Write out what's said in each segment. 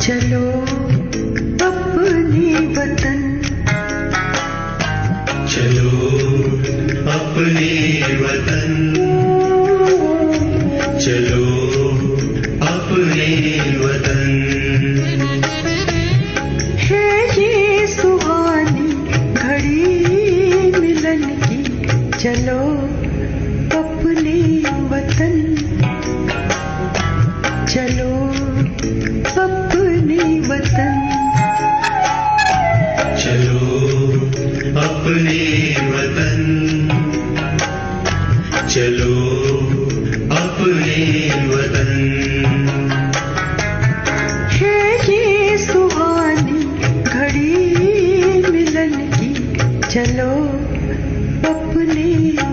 चलो अपने वतन, चलो अपने वतन, चलो अपने वतन। है ये सुहानी घड़ी मिलन की, चलो अपने वतन, चलो अपने वतन, चलो अपने वतन, चलो अपने वतन। है ये सुहानी घड़ी मिलन की, चलो अपने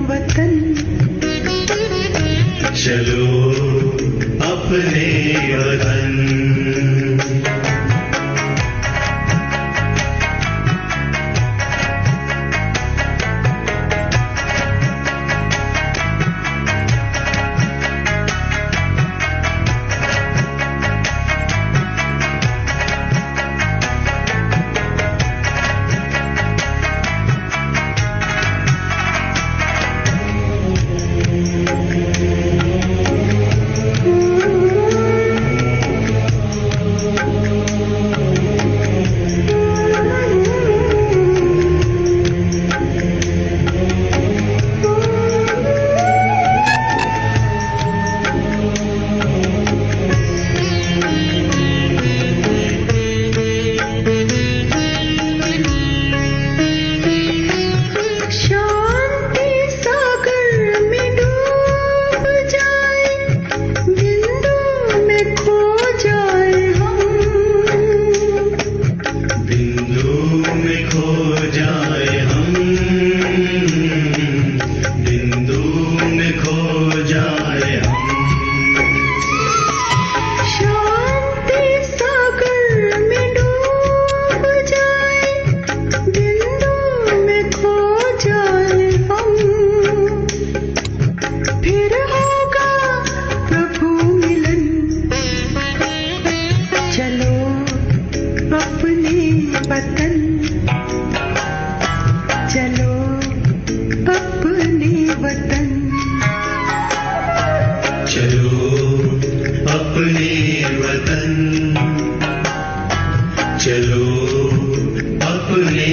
वतन, चलो अपने वतन। वतन, चलो अपने वतन, चलो अपने वतन, चलो अपने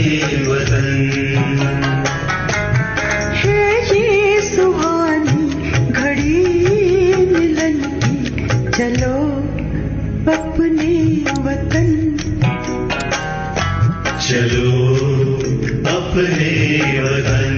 वतन। है ये सुहानी घड़ी मिलन की, चलो अपने वतन, चलो अपने वतन।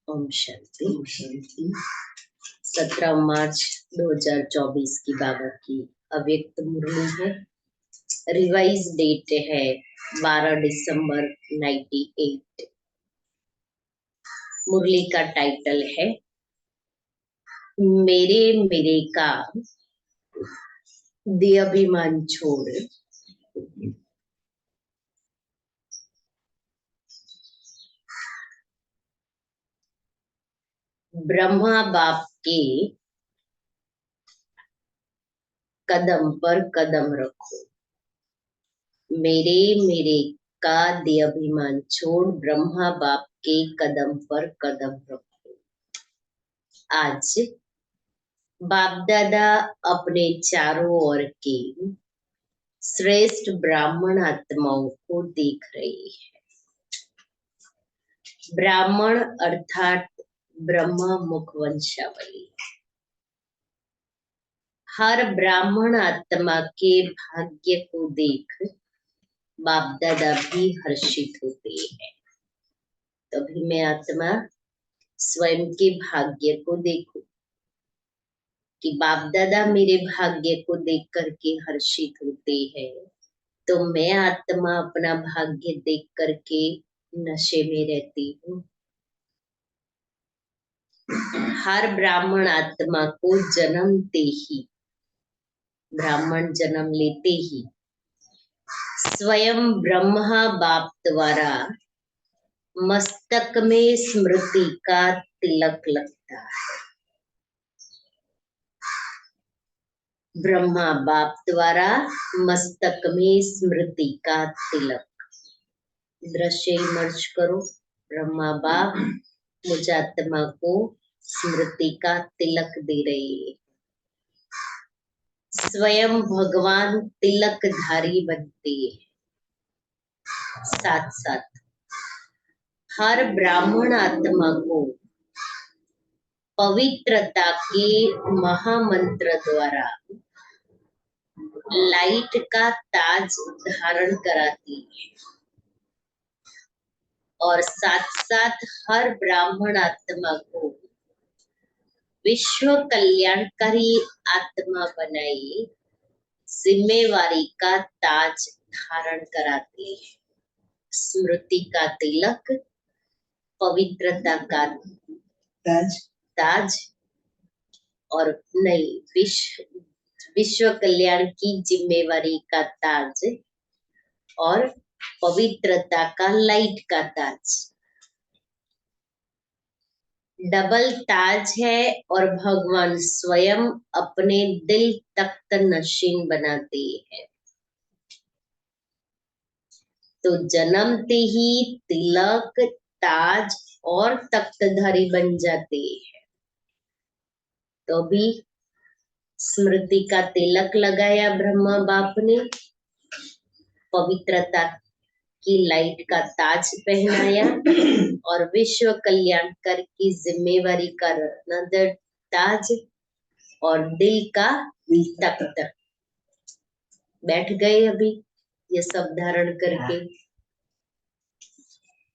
ओम शांति। 17 मार्च 2024 की बाबा की अव्यक्त मुरली है। रिवाइज डेट है 12 दिसंबर 98। मुरली का टाइटल है मेरे मेरे का देहाभिमान छोड़ ब्रह्मा बाप के कदम पर कदम रखो। मेरे मेरे का देहाभिमान छोड़ ब्रह्मा बाप के कदम पर कदम रखो। आज बाप दादा अपने चारों ओर के श्रेष्ठ ब्राह्मण आत्माओं को देख रहे हैं। ब्राह्मण अर्थात ब्रह्मा मुख वंशावली। हर ब्राह्मण आत्मा के भाग्य को देख बाप दादा भी हर्षित होते हैं। तभी मैं आत्मा स्वयं के भाग्य को देखूं कि बाप दादा मेरे भाग्य को देख करके हर्षित होते हैं, तो मैं आत्मा अपना भाग्य देख करके नशे में रहती हूँ। हर ब्राह्मण आत्मा को जन्मते ही, ब्राह्मण जन्म लेते ही स्वयं ब्रह्मा बाप द्वारा मस्तक में स्मृति का तिलक लगता है। ब्रह्मा बाप द्वारा मस्तक में स्मृति का तिलक। दृश्य इमर्ज करो, ब्रह्मा बाप मुझ आत्मा को स्मृति का तिलक दे रहे हैं। स्वयं भगवान तिलकधारी बनते हैं। साथ साथ हर ब्राह्मण आत्मा को पवित्रता के महामंत्र द्वारा लाइट का ताज धारण कराती है। और साथ साथ हर ब्राह्मण आत्मा को विश्व कल्याणकारी आत्मा बनाई जिम्मेवारी का ताज धारण कराती है। स्मृति का तिलक, पवित्रता का ताज और नई विश्व कल्याण की जिम्मेवारी का ताज और पवित्रता का लाइट का ताज। डबल ताज है और भगवान स्वयं अपने दिल तख्त नशीन बनाते हैं। तो जन्मते ही तिलक, ताज और तख्तधारी बन जाते हैं। तो भी स्मृति का तिलक लगाया ब्रह्मा बाप ने, पवित्रता की लाइट का ताज पहनाया और विश्व कल्याणकर की जिम्मेवारी का रत्न ताज और दिल का तख्त। बैठ गए अभी ये सब धारण करके।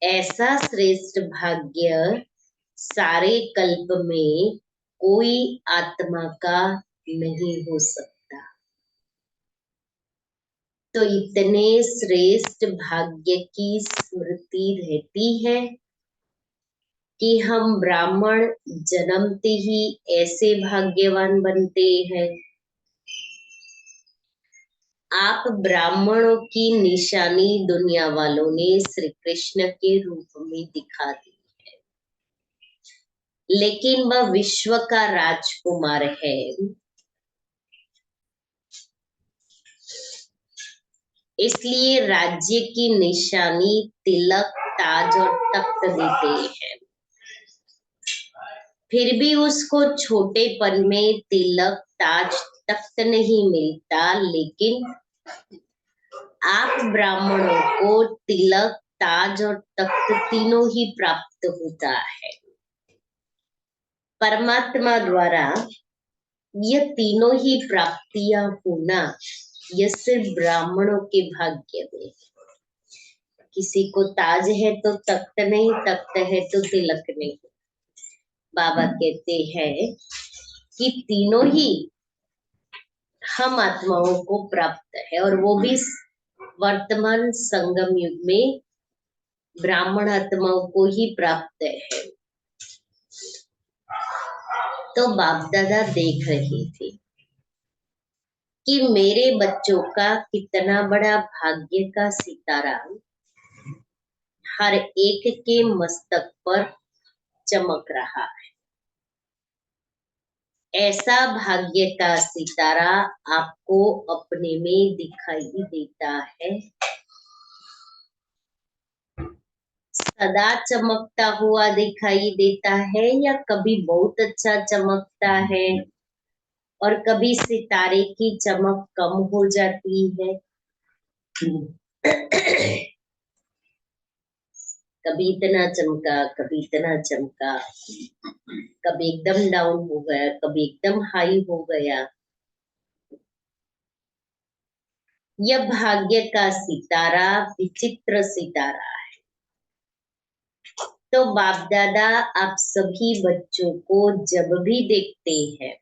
ऐसा श्रेष्ठ भाग्य सारे कल्प में कोई आत्मा का नहीं हो सकता। तो इतने श्रेष्ठ भाग्य की स्मृति रहती है कि हम ब्राह्मण जन्मते ही ऐसे भाग्यवान बनते हैं। आप ब्राह्मणों की निशानी दुनिया वालों ने श्री कृष्ण के रूप में दिखा दी है, लेकिन वह विश्व का राजकुमार है। इसलिए राज्य की निशानी तिलक, ताज और तख्त देते हैं। फिर भी उसको छोटेपन में तिलक, ताज, तख्त नहीं मिलता, लेकिन आप ब्राह्मणों को तिलक, ताज और तख्त तीनों ही प्राप्त होता है। परमात्मा द्वारा यह तीनों ही प्राप्तियां होना यह सिर्फ ब्राह्मणों के भाग्य में। किसी को ताज है तो तख्त नहीं, तख्त है तो तिलक नहीं। बाबा कहते हैं कि तीनों ही हम आत्माओं को प्राप्त है, और वो भी वर्तमान संगम युग में ब्राह्मण आत्माओं को ही प्राप्त है। तो बाप दादा देख रहे थे कि मेरे बच्चों का कितना बड़ा भाग्य का सितारा हर एक के मस्तक पर चमक रहा है। ऐसा भाग्य का सितारा आपको अपने में दिखाई देता है। सदा चमकता हुआ दिखाई देता है या कभी बहुत अच्छा चमकता है और कभी सितारे की चमक कम हो जाती है। कभी इतना चमका, कभी इतना चमका, कभी एकदम डाउन हो गया, कभी एकदम हाई हो गया। यह भाग्य का सितारा विचित्र सितारा है। तो बाप दादा आप सभी बच्चों को जब भी देखते हैं,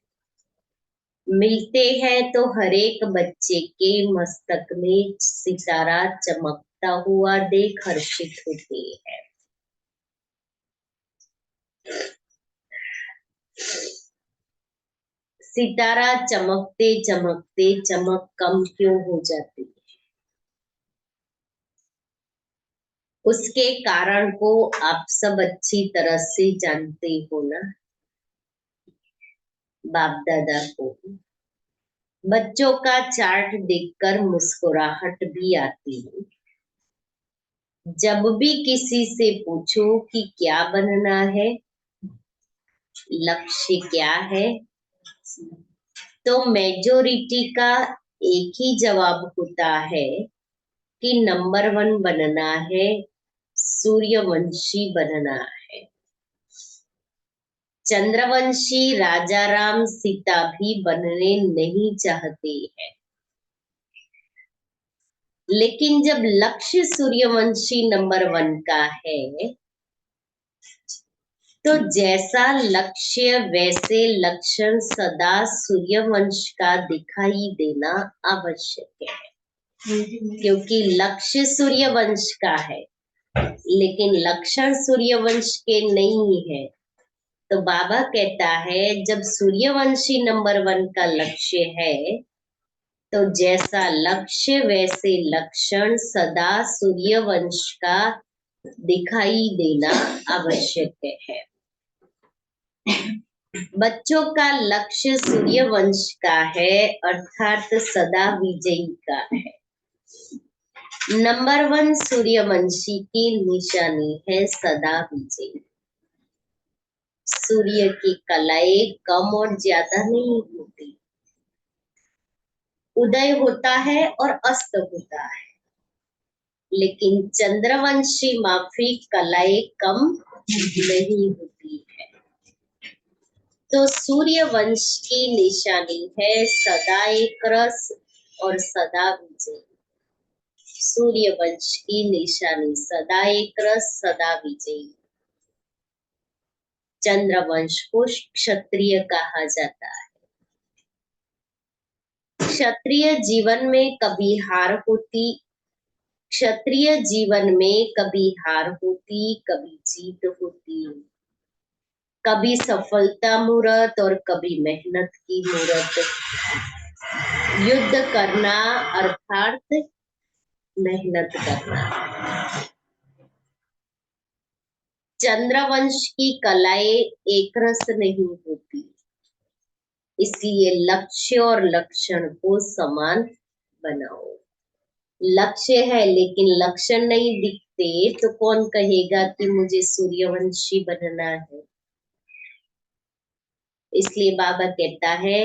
मिलते हैं, तो हर एक बच्चे के मस्तक में सितारा चमकता हुआ देख हर्षित होते हैं। सितारा चमकते चमकते चमक कम क्यों हो जाती है? उसके कारण को आप सब अच्छी तरह से जानते हो ना। बाप दादा को बच्चों का चार्ट देखकर मुस्कुराहट भी आती है। जब भी किसी से पूछो कि क्या बनना है, लक्ष्य क्या है, तो मेजोरिटी का एक ही जवाब होता है कि नंबर 1 बनना है, सूर्यवंशी बनना है। चंद्रवंशी राजा राम सीता भी बनने नहीं चाहते हैं, लेकिन जब लक्ष्य सूर्यवंशी नंबर 1 का है, तो जैसा लक्ष्य वैसे लक्षण सदा सूर्यवंश का दिखाई देना आवश्यक है। क्योंकि लक्ष्य सूर्यवंश का है, लेकिन लक्षण सूर्यवंश के नहीं है। तो बाबा कहता है जब सूर्यवंशी नंबर 1 का लक्ष्य है, तो जैसा लक्ष्य वैसे लक्षण सदा सूर्यवंश का दिखाई देना आवश्यक है। बच्चों का लक्ष्य सूर्यवंश का है, अर्थात सदा विजयी का है। नंबर 1 सूर्यवंशी की निशानी है सदा विजयी। सूर्य की कलाएं कम और ज्यादा नहीं होती, उदय होता है और अस्त होता है, लेकिन चंद्रवंशी माफी कलाएं कम नहीं होती है। तो सूर्य वंश की निशानी है सदा एक रस और सदा विजय। सूर्य वंश की निशानी सदा एक रस सदा विजयी। चंद्रवंश को क्षत्रिय कहा जाता है। क्षत्रिय जीवन में कभी हार होती, क्षत्रिय जीवन में कभी हार होती, कभी जीत होती, कभी सफलता मूरत और कभी मेहनत की मूरत। युद्ध करना अर्थात मेहनत करना। चंद्रवंश की कलाएं एक रस नहीं होती, इसलिए लक्ष्य और लक्षण को समान बनाओ। लक्ष्य है लेकिन लक्षण नहीं दिखते, तो कौन कहेगा कि मुझे सूर्यवंशी बनना है? इसलिए बाबा कहता है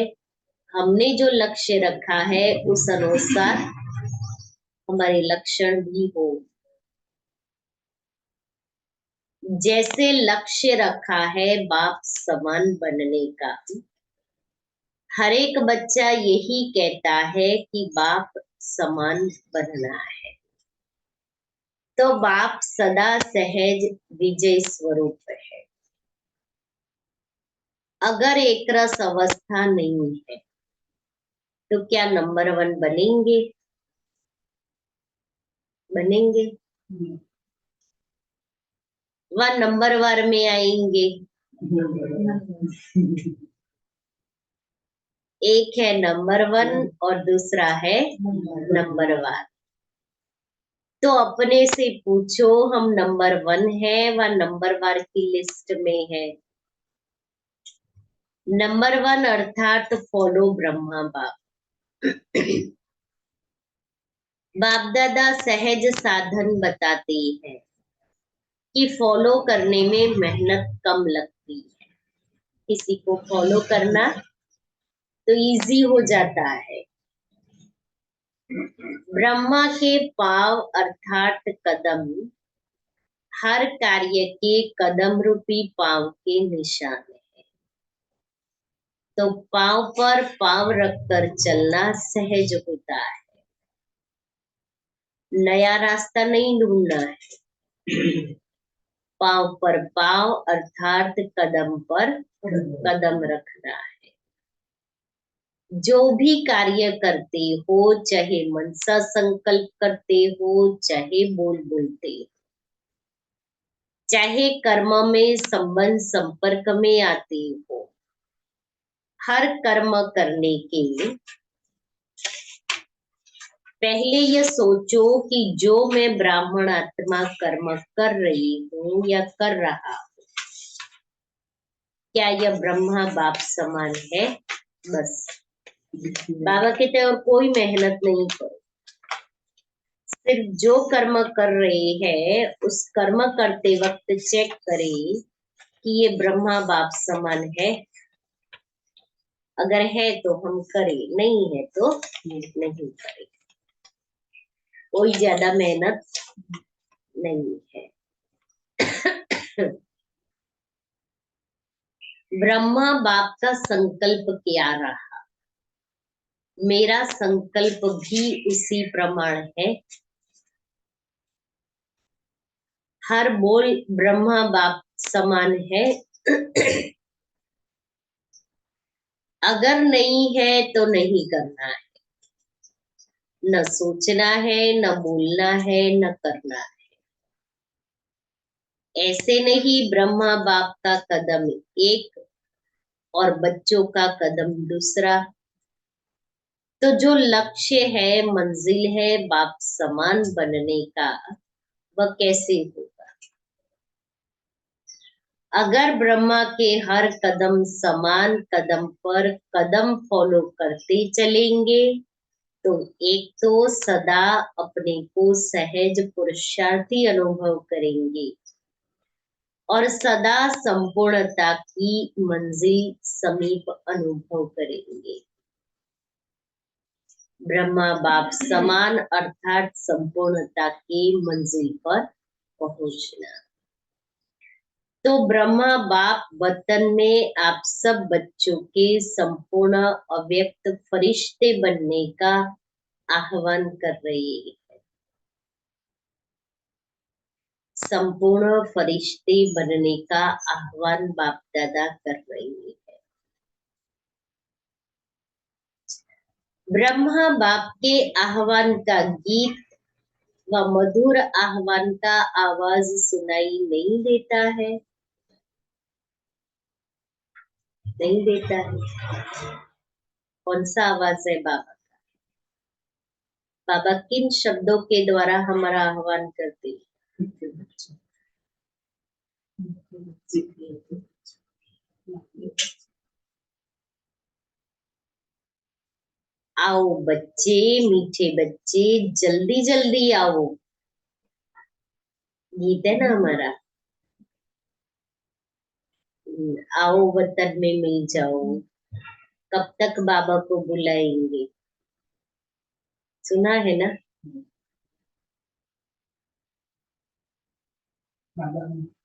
हमने जो लक्ष्य रखा है उस अनुसार हमारे लक्षण भी हो। जैसे लक्ष्य रखा है बाप समान बनने का, हर एक बच्चा यही कहता है कि बाप समान बनना है। तो बाप सदा सहज विजय स्वरूप है। अगर एक रस अवस्था नहीं है, तो क्या नंबर 1 बनेंगे? बनेंगे? वह नंबर वार में आएंगे। एक है नंबर 1 और दूसरा है नंबर वार। तो अपने से पूछो हम नंबर 1 है व नंबर वार की लिस्ट में है। नंबर 1 अर्थात फॉलो ब्रह्मा बाप। बाप दादा सहज साधन बताते हैं कि फॉलो करने में मेहनत कम लगती है। किसी को फॉलो करना तो इजी हो जाता है। ब्रह्मा के पांव अर्थात कदम हर कार्य के कदम रूपी पांव के निशान है। तो पांव पर पांव रखकर चलना सहज होता है। नया रास्ता नहीं ढूंढना है, पांव पर पांव अर्थात कदम पर कदम रखना है। जो भी कार्य करते हो, चाहे मन सा संकल्प करते हो, चाहे बोल बोलते हो, चाहे कर्म में संबंध संपर्क में आते हो, हर कर्म करने के पहले यह सोचो कि जो मैं ब्राह्मण आत्मा कर्म कर रही हूँ या कर रहा हूँ, क्या यह ब्रह्मा बाप समान है? बस बाबा कहते हैं और कोई मेहनत नहीं करो, सिर्फ जो कर्म कर रहे हैं उस कर्म करते वक्त चेक करें कि ये ब्रह्मा बाप समान है। अगर है तो हम करें, नहीं है तो नहीं करें। कोई ज्यादा मेहनत नहीं है। ब्रह्मा बाप का संकल्प क्या रहा, मेरा संकल्प भी उसी प्रमाण है। हर बोल ब्रह्मा बाप समान है। अगर नहीं है तो नहीं करना है, न सोचना है, न बोलना है, न करना है। ऐसे नहीं ब्रह्मा बाप का कदम एक और बच्चों का कदम दूसरा। तो जो लक्ष्य है, मंजिल है बाप समान बनने का, वह कैसे होगा? अगर ब्रह्मा के हर कदम समान कदम पर कदम फॉलो करते चलेंगे तो एक तो सदा अपने को सहज पुरुषार्थी अनुभव करेंगे और सदा संपूर्णता की मंजिल समीप अनुभव करेंगे। ब्रह्मा बाप समान अर्थात संपूर्णता की मंजिल पर पहुंचना। तो ब्रह्मा बाप वतन में आप सब बच्चों के संपूर्ण अव्यक्त फरिश्ते बनने का आह्वान कर रही है। संपूर्ण फरिश्ते बनने का आह्वान बाप दादा कर रही है। ब्रह्मा बाप के आह्वान का गीत व मधुर आह्वान का आवाज सुनाई नहीं देता है? नहीं देता है। कौन सा आवाज है बाबा का? बाबा किन शब्दों के द्वारा हमारा आह्वान करते हैं? आओ बच्चे, मीठे बच्चे, जल्दी जल्दी आओ, गीत है ना हमारा। आओ वतन में मिल जाओ, कब तक बाबा को बुलाएंगे? सुना है ना?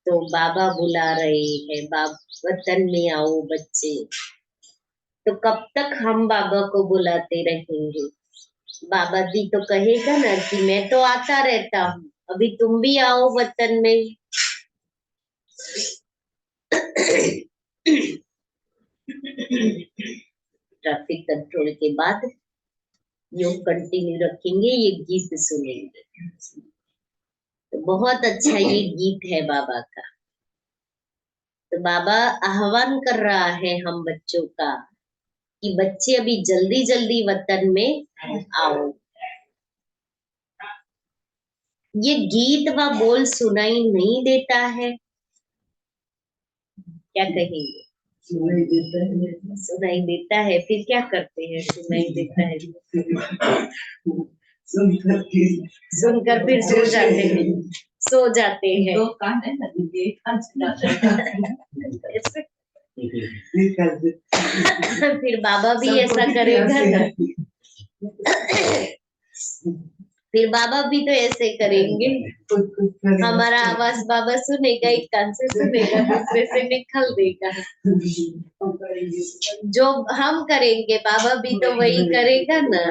तो बाबा बुला रहे हैं, वतन में आओ बच्चे। तो कब तक हम बाबा को बुलाते रहेंगे? बाबा जी तो कहेगा ना कि मैं तो आता रहता हूँ, अभी तुम भी आओ वतन में। ट्रैफिक कंट्रोल के बाद योग कंटिन्यू रखेंगे, ये गीत सुनेंगे। तो बहुत अच्छा ये गीत है बाबा का। तो बाबा आह्वान कर रहा है हम बच्चों का कि बच्चे अभी जल्दी जल्दी वतन में आओ। ये गीत व बोल सुनाई नहीं देता है? क्या कहेंगे? सुनाई देता है। फिर क्या करते हैं? सुनाई देता है सुनकर फिर सो जाते हैं। फिर बाबा भी ऐसा करेगा ना। फिर बाबा भी तो ऐसे करेंगे। हमारा आवाज बाबा सुनेगा, एक कान से सुनेगा, दूसरे से निकल देगा। जो हम करेंगे बाबा भी तो वही करेगा ना।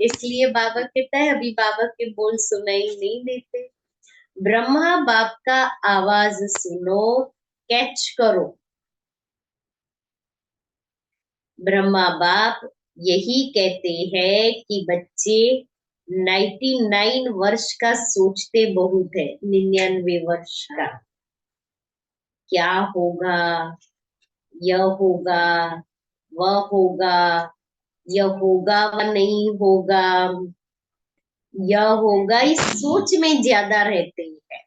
इसलिए बाबा कहता है अभी बाबा के बोल सुनाई नहीं देते। ब्रह्मा बाप का आवाज सुनो, कैच करो। ब्रह्मा बाप यही कहते हैं कि बच्चे 99 वर्ष का सोचते बहुत है, 99 वर्ष का क्या होगा, यह होगा, वह होगा, यह होगा व नहीं होगा, यह होगा, इस सोच में ज्यादा रहते हैं।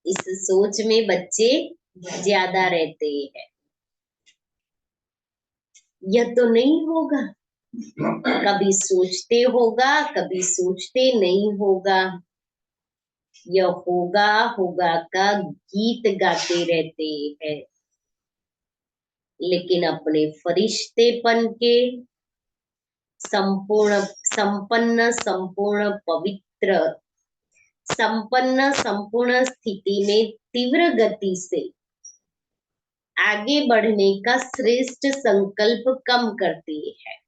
इस सोच में बच्चे ज्यादा रहते हैं। यह तो नहीं होगा, कभी सोचते होगा, कभी सोचते नहीं होगा। यह होगा होगा का गीत गाते रहते हैं, लेकिन अपने फरिश्तेपन के संपूर्ण संपन्न संपूर्ण पवित्र संपन्न संपूर्ण स्थिति में तीव्र गति से आगे बढ़ने का श्रेष्ठ संकल्प कम करते हैं।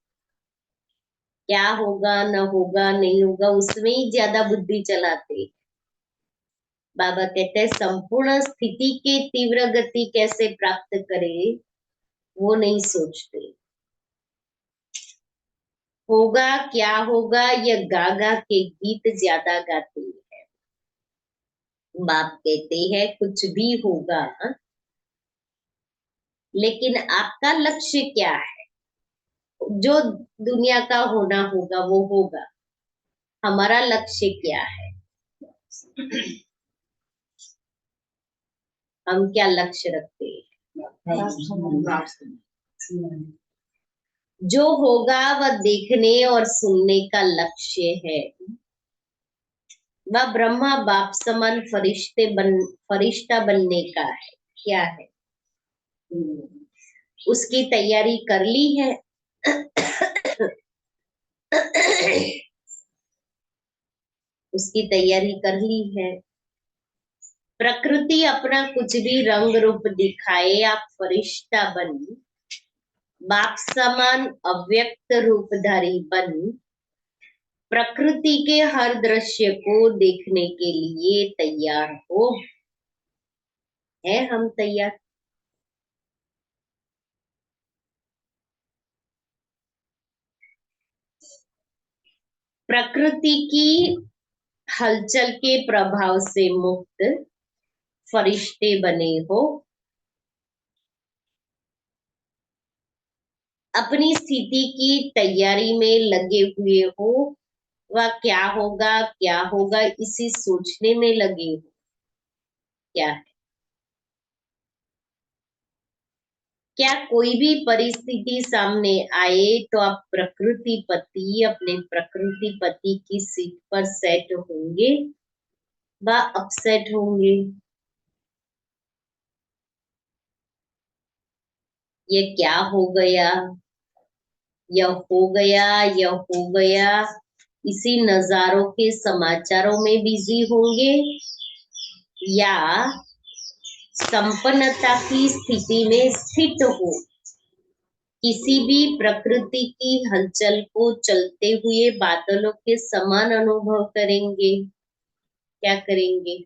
क्या होगा न होगा नहीं होगा उसमें ही ज्यादा बुद्धि चलाते हैं। बाबा कहते हैं संपूर्ण स्थिति के तीव्र गति कैसे प्राप्त करें वो नहीं सोचते। होगा क्या होगा यह गा गा के गीत ज्यादा गाते हैं। बाप कहते हैं कुछ भी होगा, लेकिन आपका लक्ष्य क्या है? जो दुनिया का होना होगा वो होगा, हमारा लक्ष्य क्या है? हम क्या लक्ष्य रखते हैं? जो होगा वह देखने और सुनने का लक्ष्य है। वह ब्रह्मा बाप समान फरिश्ता बनने का है। क्या है? उसकी तैयारी कर ली है। उसकी तैयारी कर ली है। प्रकृति अपना कुछ भी रंग रूप दिखाए, आप फरिश्ता बन बाप समान अव्यक्त रूपधारी बन प्रकृति के हर दृश्य को देखने के लिए तैयार हो। है हम तैयार? प्रकृति की हलचल के प्रभाव से मुक्त फरिश्ते बने हो। अपनी स्थिति की तैयारी में लगे हुए हो। वह क्या होगा इसी सोचने में लगे हो। क्या है? क्या कोई भी परिस्थिति सामने आए तो आप प्रकृति पति अपने प्रकृति पति की सीट पर सेट होंगे व अपसेट होंगे? ये क्या हो गया, यह हो गया, यह हो गया, इसी नजारों के समाचारों में बिजी होंगे या संपन्नता की स्थिति में स्थित हो किसी भी प्रकृति की हलचल को चलते हुए बादलों के समान अनुभव करेंगे? क्या करेंगे?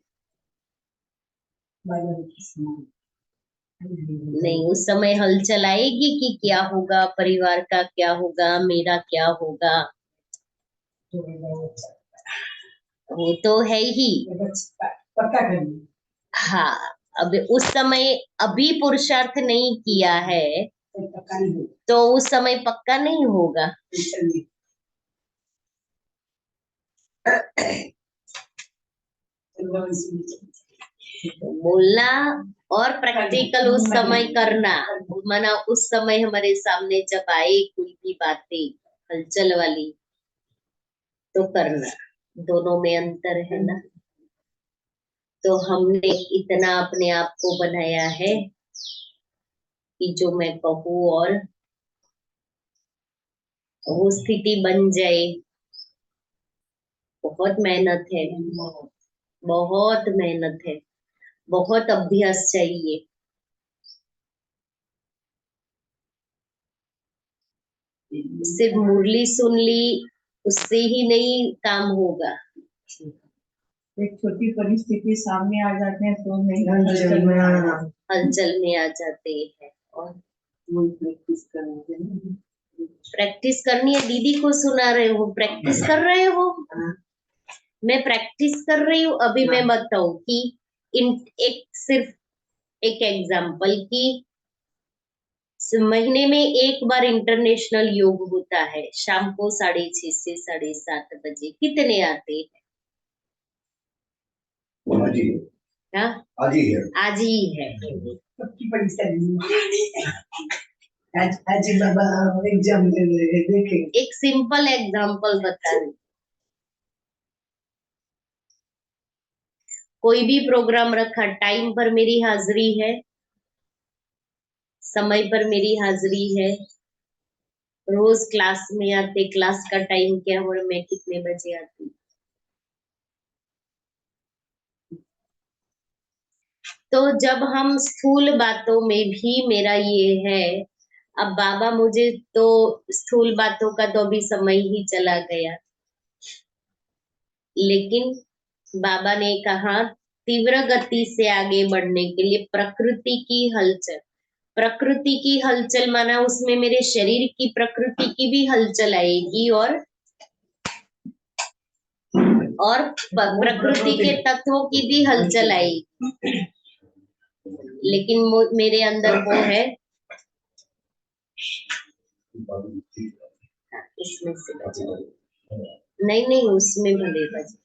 नहीं, उस समय हलचल आएगी कि क्या होगा, परिवार का क्या होगा, मेरा क्या होगा, वो तो है ही। हाँ, अब उस समय अभी पुरुषार्थ नहीं किया है तो उस समय पक्का नहीं होगा। बोलना और प्रैक्टिकल उस समय करना, माना उस समय हमारे सामने जब आए कोई भी बातें हलचल वाली तो करना, दोनों में अंतर है ना। तो हमने इतना अपने आप को बनाया है कि जो मैं कहूँ और वो स्थिति बन जाए, बहुत मेहनत है, बहुत मेहनत है, बहुत अभ्यास चाहिए। सिर्फ मुरली सुन ली उससे ही नहीं काम होगा। एक छोटी परिस्थिति सामने आ जाते हैं तो नहीं हलचल में आ जाते हैं। और प्रैक्टिस करनी है। दीदी को सुना रहे हो, प्रैक्टिस कर रहे हो। मैं प्रैक्टिस कर रही हूँ। अभी मैं बताऊं कि सिर्फ एक एग्जाम्पल की महीने में एक बार इंटरनेशनल योग होता है, शाम को 6:30 से 7:30 बजे। कितने आते हैं? हाँ, आज ही है, आज ही है। सबकी परिस्थिति आज बाबा एग्जाम दे रहे हैं, देखेंगे। एक सिंपल एग्जाम्पल बता रही। कोई भी प्रोग्राम रखा, टाइम पर मेरी हाजिरी है, समय पर मेरी हाजिरी है। रोज क्लास में आते, क्लास का टाइम क्या और मैं कितने बजे आती। तो जब हम स्थूल बातों में भी मेरा ये है, अब बाबा मुझे तो स्थूल बातों का तो अभी समय ही चला गया, लेकिन बाबा ने कहा तीव्र गति से आगे बढ़ने के लिए प्रकृति की हलचल। प्रकृति की हलचल माना उसमें मेरे शरीर की प्रकृति की भी हलचल आएगी और प्रकृति के तत्वों की भी हलचल आएगी। लेकिन मेरे अंदर वो है, इसमें से बचा नहीं, नहीं उसमें भले बचा।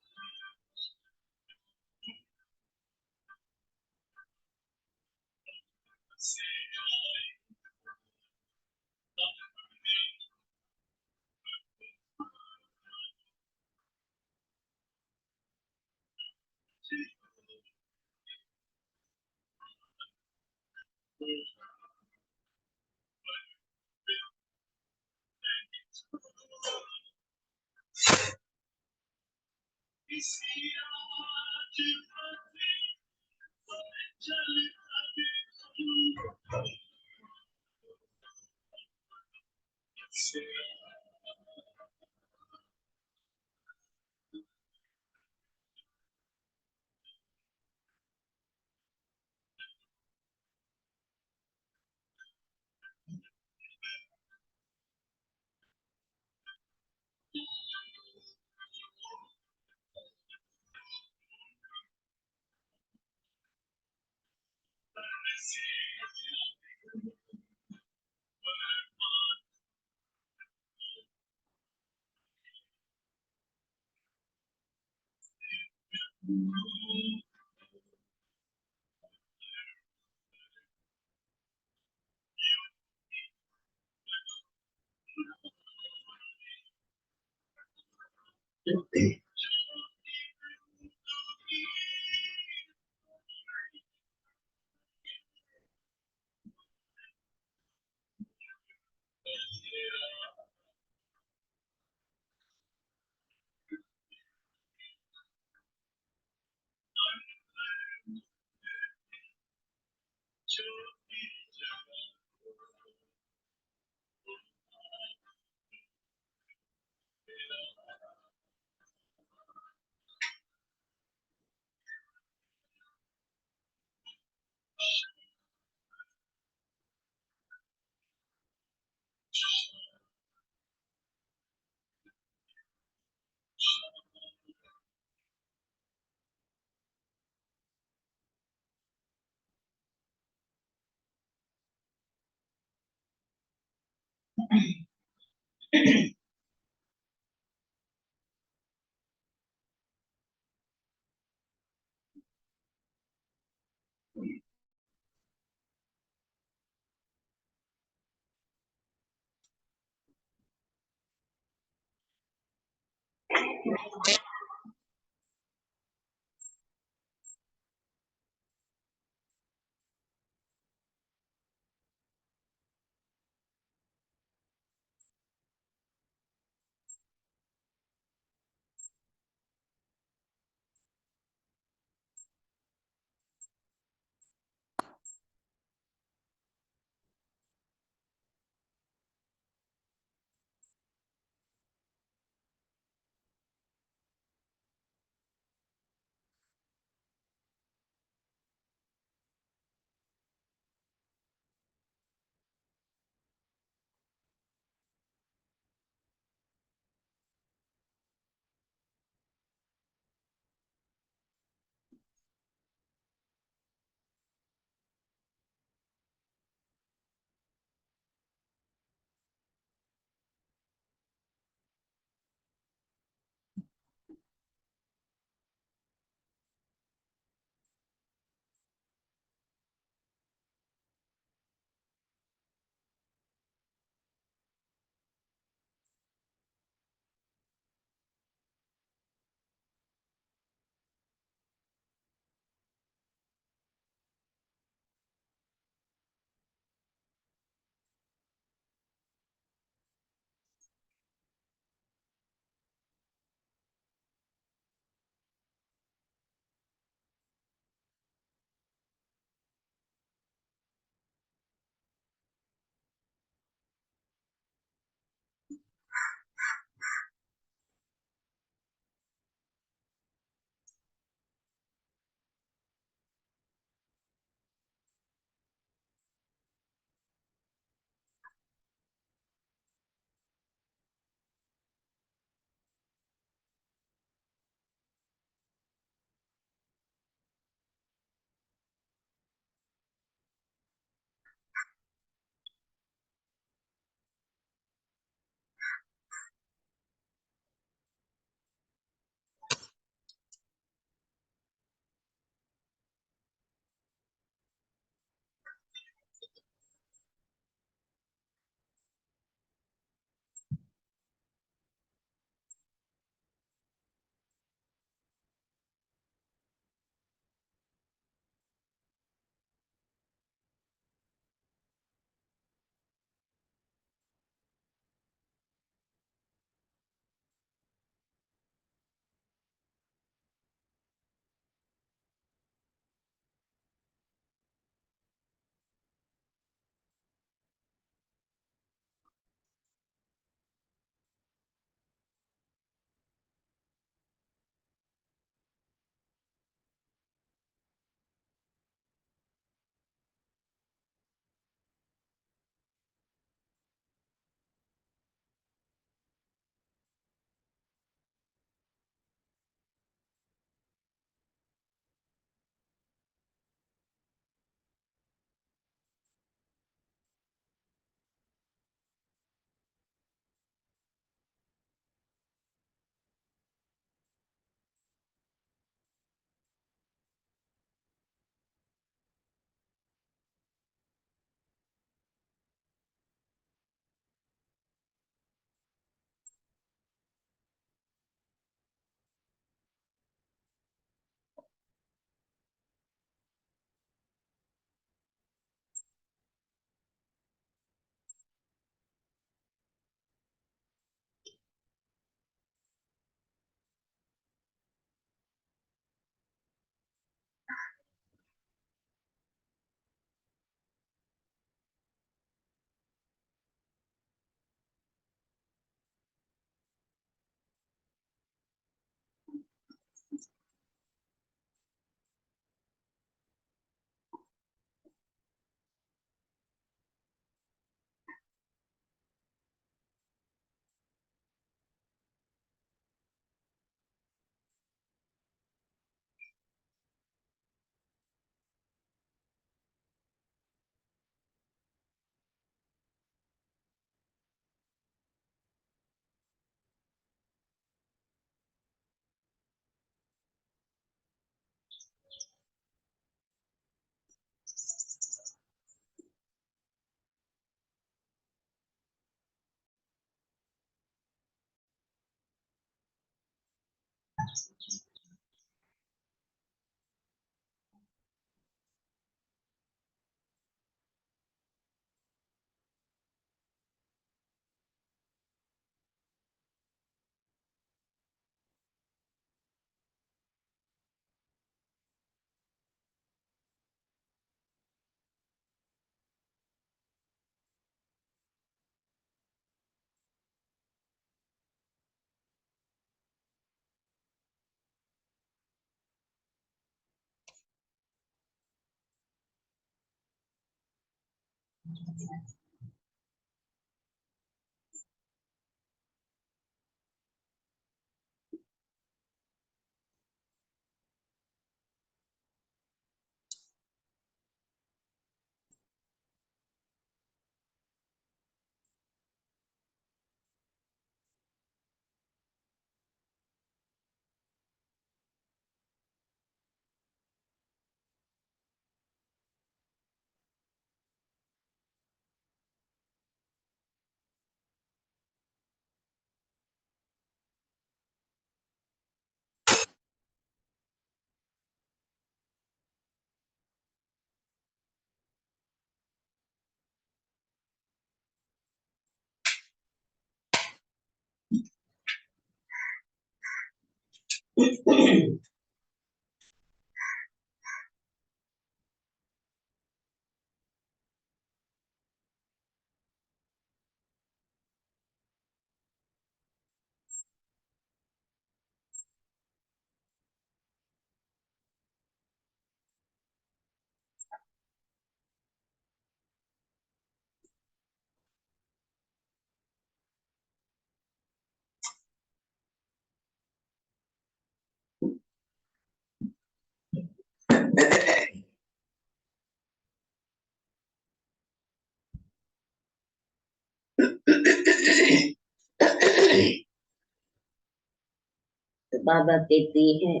तो बाबा कहते हैं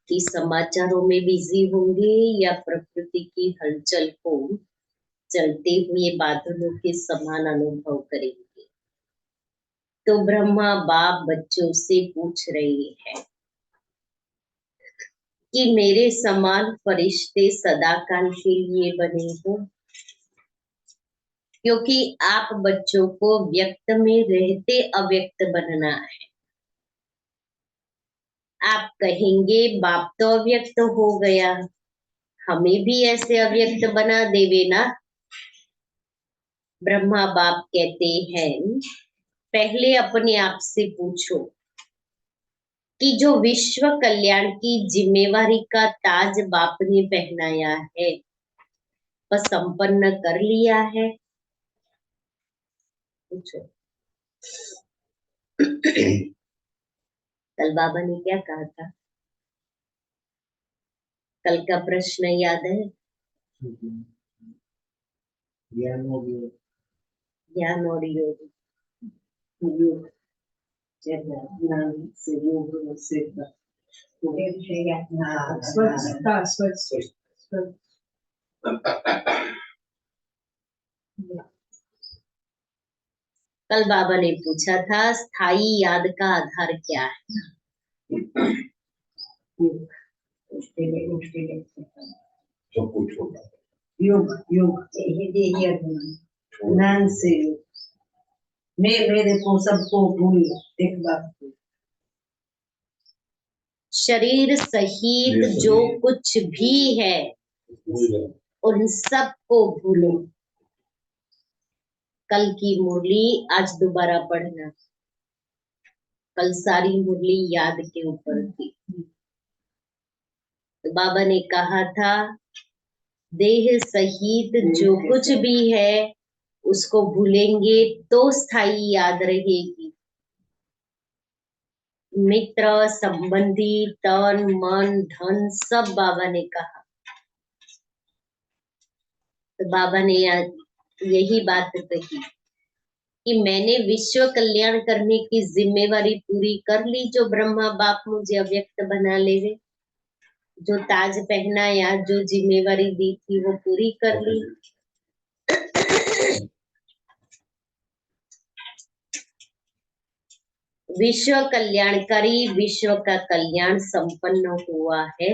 कि समाचारों में बिजी होंगे या प्रकृति की हलचल को चलते हुए बादलों के समान अनुभव करेंगे। तो ब्रह्मा बाप बच्चों से पूछ रहे हैं कि मेरे समान फरिश्ते सदाकाल के लिए बने हो, क्योंकि आप बच्चों को व्यक्त में रहते अव्यक्त बनना है। आप कहेंगे बाप तो अव्यक्त हो गया, हमें भी ऐसे अव्यक्त बना देवे ना। ब्रह्मा बाप कहते हैं पहले अपने आप से पूछो कि जो विश्व कल्याण की जिम्मेवारी का ताज बाप ने पहनाया है वह संपन्न कर लिया है। पूछो। कल बाबा ने क्या कहा था? कल का प्रश्न याद है? ज्ञान और योग। ज्ञान और योग। योग ज्ञान से योग से स्वच्छता स्वच्छ कल बाबा ने पूछा था स्थायी याद का आधार क्या है? सब कुछ होगा। योग योग ज्ञान से मैं मेरे को सबको भूल एक बात शरीर सहित जो कुछ भी है उन सबको भूलो। कल की मुरली आज दोबारा पढ़ना। कल सारी मुरली याद के ऊपर थी। तो बाबा ने कहा था देह सहित जो कुछ भी है उसको भूलेंगे तो स्थायी याद रहेगी। मित्र संबंधी तन मन धन सब बाबा ने कहा। तो बाबा ने यही बात कही कि मैंने विश्व कल्याण करने की जिम्मेवारी पूरी कर ली। जो ब्रह्मा बाप मुझे अव्यक्त बना लेवे, जो ताज पहनाया, जो जिम्मेवारी दी थी वो पूरी कर ली। विश्व कल्याणकारी विश्व का कल्याण संपन्न हुआ है।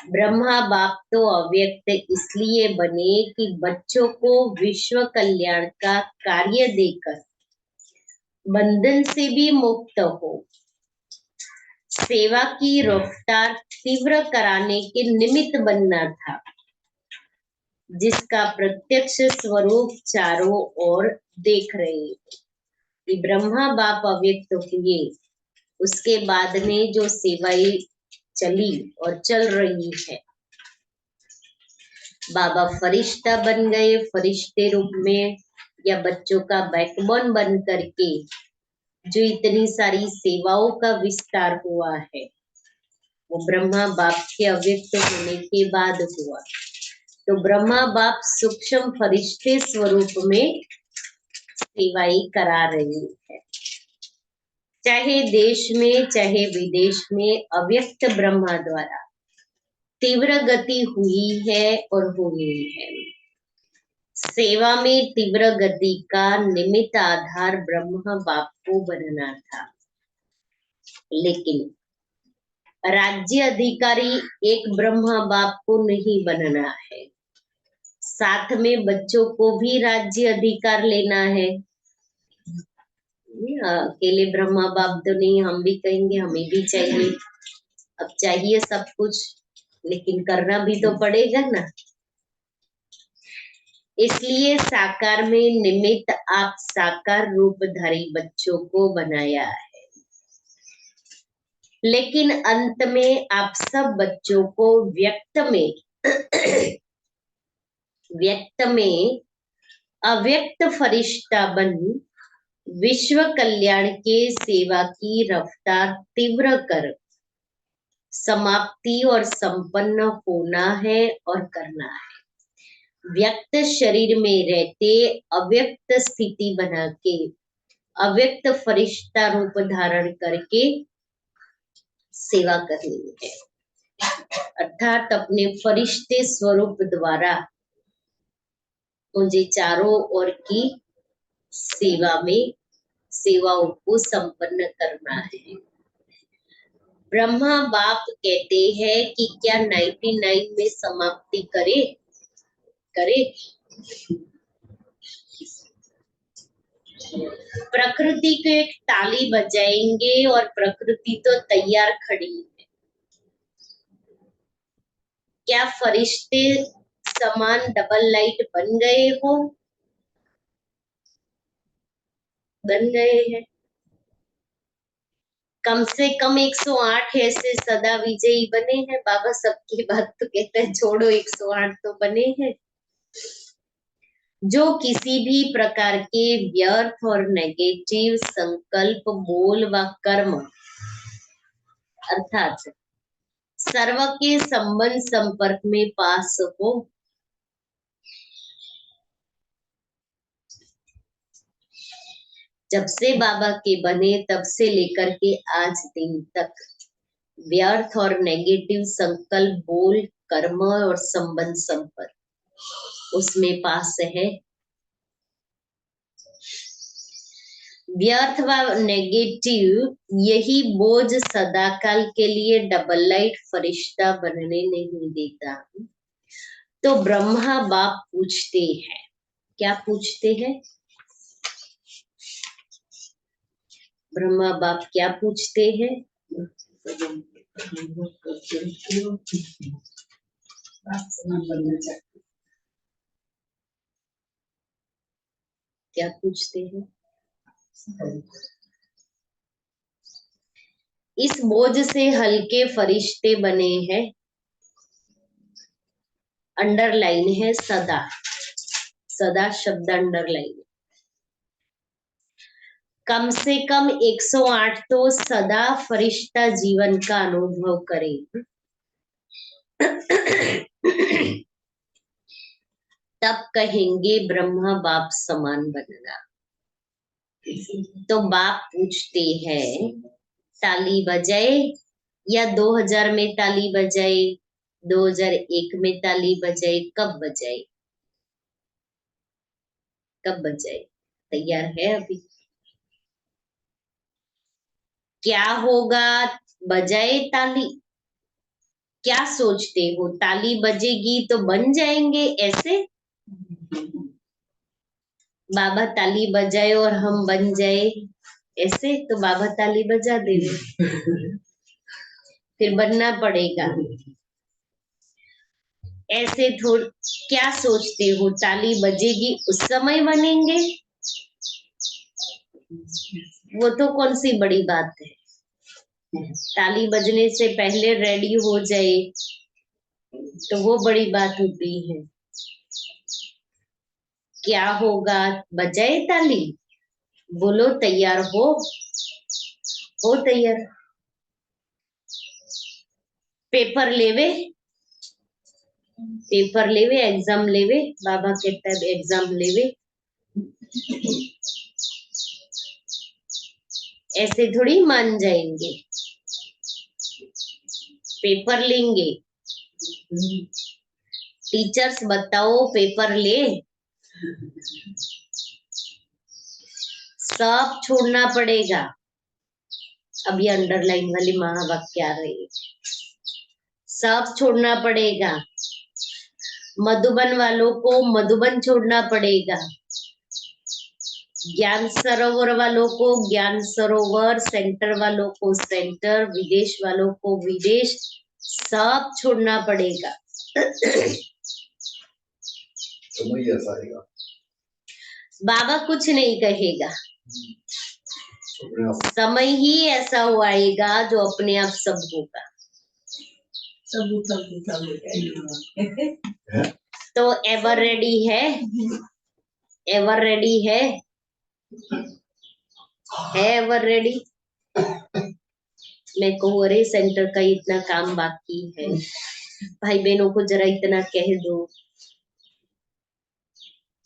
ब्रह्मा बाप तो अव्यक्त इसलिए बने कि बच्चों को विश्व कल्याण का कार्य देकर बंधन से भी मुक्त हो, सेवा की रफ्तार तीव्र कराने के निमित्त बनना था, जिसका प्रत्यक्ष स्वरूप चारों ओर देख रहे हैं कि ब्रह्मा बाप अव्यक्त हुए, उसके बाद में जो सेवाएं चली और चल रही है, बाबा फरिश्ता बन गए, फरिश्ते रूप में या बच्चों का बैकबोन बन करके जो इतनी सारी सेवाओं का विस्तार हुआ है, वो ब्रह्मा बाप के अव्यक्त होने के बाद हुआ। तो ब्रह्मा बाप सूक्ष्म फरिश्ते स्वरूप में सेवाएं करा रही है। चाहे देश में चाहे विदेश में अव्यक्त ब्रह्मा द्वारा तीव्र गति हुई है और होनी है। सेवा में तीव्र गति का निमित्त आधार ब्रह्मा बाप को बनना था, लेकिन राज्य अधिकारी एक ब्रह्मा बाप को नहीं बनना है, साथ में बच्चों को भी राज्य अधिकार लेना है। अकेले ब्रह्मा बाप तो नहीं, हम भी कहेंगे हमें भी चाहिए। अब चाहिए सब कुछ, लेकिन करना भी तो पड़ेगा ना। इसलिए साकार में निमित्त आप साकार रूपधारी बच्चों को बनाया है, लेकिन अंत में आप सब बच्चों को व्यक्त में अव्यक्त फरिश्ता बन विश्व कल्याण के सेवा की रफ्तार तीव्र कर समाप्ति और संपन्न होना है और करना है। व्यक्त शरीर में रहते अव्यक्त स्थिति बना के अव्यक्त फरिश्ता रूप धारण करके सेवा करनी है, अर्थात अपने फरिश्ते स्वरूप द्वारा मुझे चारों ओर की सेवाओं को संपन्न करना है। ब्रह्मा बाप कहते हैं कि क्या 99 में समाप्ति करे। प्रकृति को एक ताली बजाएंगे और प्रकृति तो तैयार खड़ी है। क्या फरिश्ते समान डबल लाइट बन गए हो? बन गए हैं। कम से कम 108 ऐसे सदा विजयी बने हैं। बाबा सबकी बात तो कहते हैं छोड़ो, 108 तो बने हैं जो किसी भी प्रकार के व्यर्थ और नेगेटिव संकल्प, बोल व कर्म अर्थात सर्व के संबंध संपर्क में पास हो। जब से बाबा के बने तब से लेकर के आज दिन तक व्यर्थ और नेगेटिव संकल्प, बोल, कर्म और संबंध संपर्क उसमें पास है। व्यर्थ व नेगेटिव यही बोझ सदाकाल के लिए डबल लाइट फरिश्ता बनने नहीं देता। तो ब्रह्मा बाप पूछते हैं, क्या पूछते हैं? ब्रह्मा बाप क्या पूछते हैं? क्या पूछते हैं? इस बोझ से हल्के फरिश्ते बने हैं। अंडरलाइन है सदा, सदा शब्द अंडरलाइन। कम से कम 108 तो सदा फरिश्ता जीवन का अनुभव करे, तब कहेंगे ब्रह्मा बाप समान बनना। तो बाप पूछते हैं ताली बजाए या 2000 में ताली बजाए, 2001 में ताली बजाए, कब बजाए? कब बजाए? तैयार है अभी? क्या होगा बजाए ताली? क्या सोचते हो, ताली बजेगी तो बन जाएंगे ऐसे? बाबा ताली बजाए और हम बन जाए ऐसे? तो बाबा ताली बजा देंगे, फिर बनना पड़ेगा ऐसे थोड़ा। क्या सोचते हो, ताली बजेगी उस समय बनेंगे? वो तो कौन सी बड़ी बात है, ताली बजने से पहले रेडी हो जाए तो वो बड़ी बात होती है। क्या होगा बजाए ताली? बोलो तैयार हो तैयार। पेपर लेवे, पेपर लेवे, एग्जाम लेवे, बाबा कहता है एग्जाम लेवे। ऐसे थोड़ी मान जाएंगे, पेपर लेंगे। टीचर्स बताओ पेपर ले, सब छोड़ना पड़ेगा। अब ये अंडरलाइन वाली महावाक्य आ रही है, सब छोड़ना पड़ेगा। मधुबन वालों को मधुबन छोड़ना पड़ेगा, ज्ञान सरोवर वालों को ज्ञान सरोवर, सेंटर वालों को सेंटर, विदेश वालों को विदेश, सब छोड़ना पड़ेगा। समय ऐसा आएगा, बाबा कुछ नहीं कहेगा, अपने आप समय ही ऐसा आएगा जो अपने आप सब होगा। सब उथल पुथल हो जाएगा। तो एवर रेडी है, एवर रेडी है एवर रेडी? मैं कहूँ अरे सेंटर का इतना काम बाकी है, भाई बहनों को जरा इतना कह दो।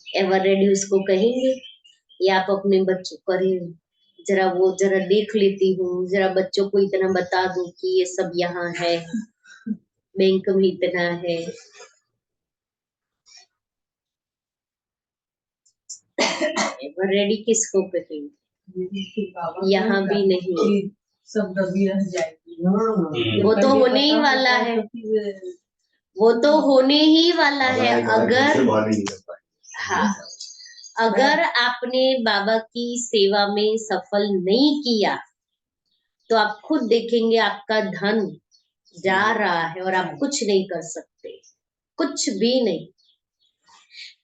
एवर रेडी उसको कहेंगे या आप अपने बच्चों करें, जरा वो जरा देख लेती हूँ, जरा बच्चों को इतना बता दो कि ये सब यहाँ है, बैंक में इतना है। एवर रेडी किसको कहेंगे? यहाँ भी नहीं, सब दबी रह जाएगी। वो तो होने ही वाला है, वो तो होने ही वाला है। अगर हाँ, अगर आपने बाबा की सेवा में सफल नहीं किया तो आप खुद देखेंगे आपका धन जा रहा है और आप कुछ नहीं कर सकते, कुछ भी नहीं।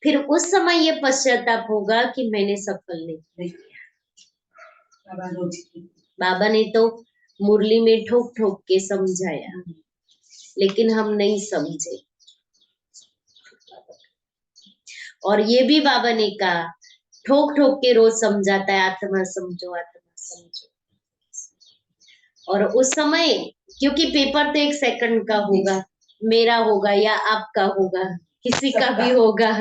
फिर उस समय ये पश्चाताप होगा कि मैंने सफल नहीं किया। बाबा ने तो मुरली में ठोक ठोक के समझाया, लेकिन हम नहीं समझे। और ये भी बाबा ने कहा, ठोक ठोक के रोज समझाता है, आत्मा समझो, आत्मा समझो। और उस समय, क्योंकि पेपर तो 1 सेकंड का होगा, मेरा होगा या आपका होगा, किसी का भी होगा,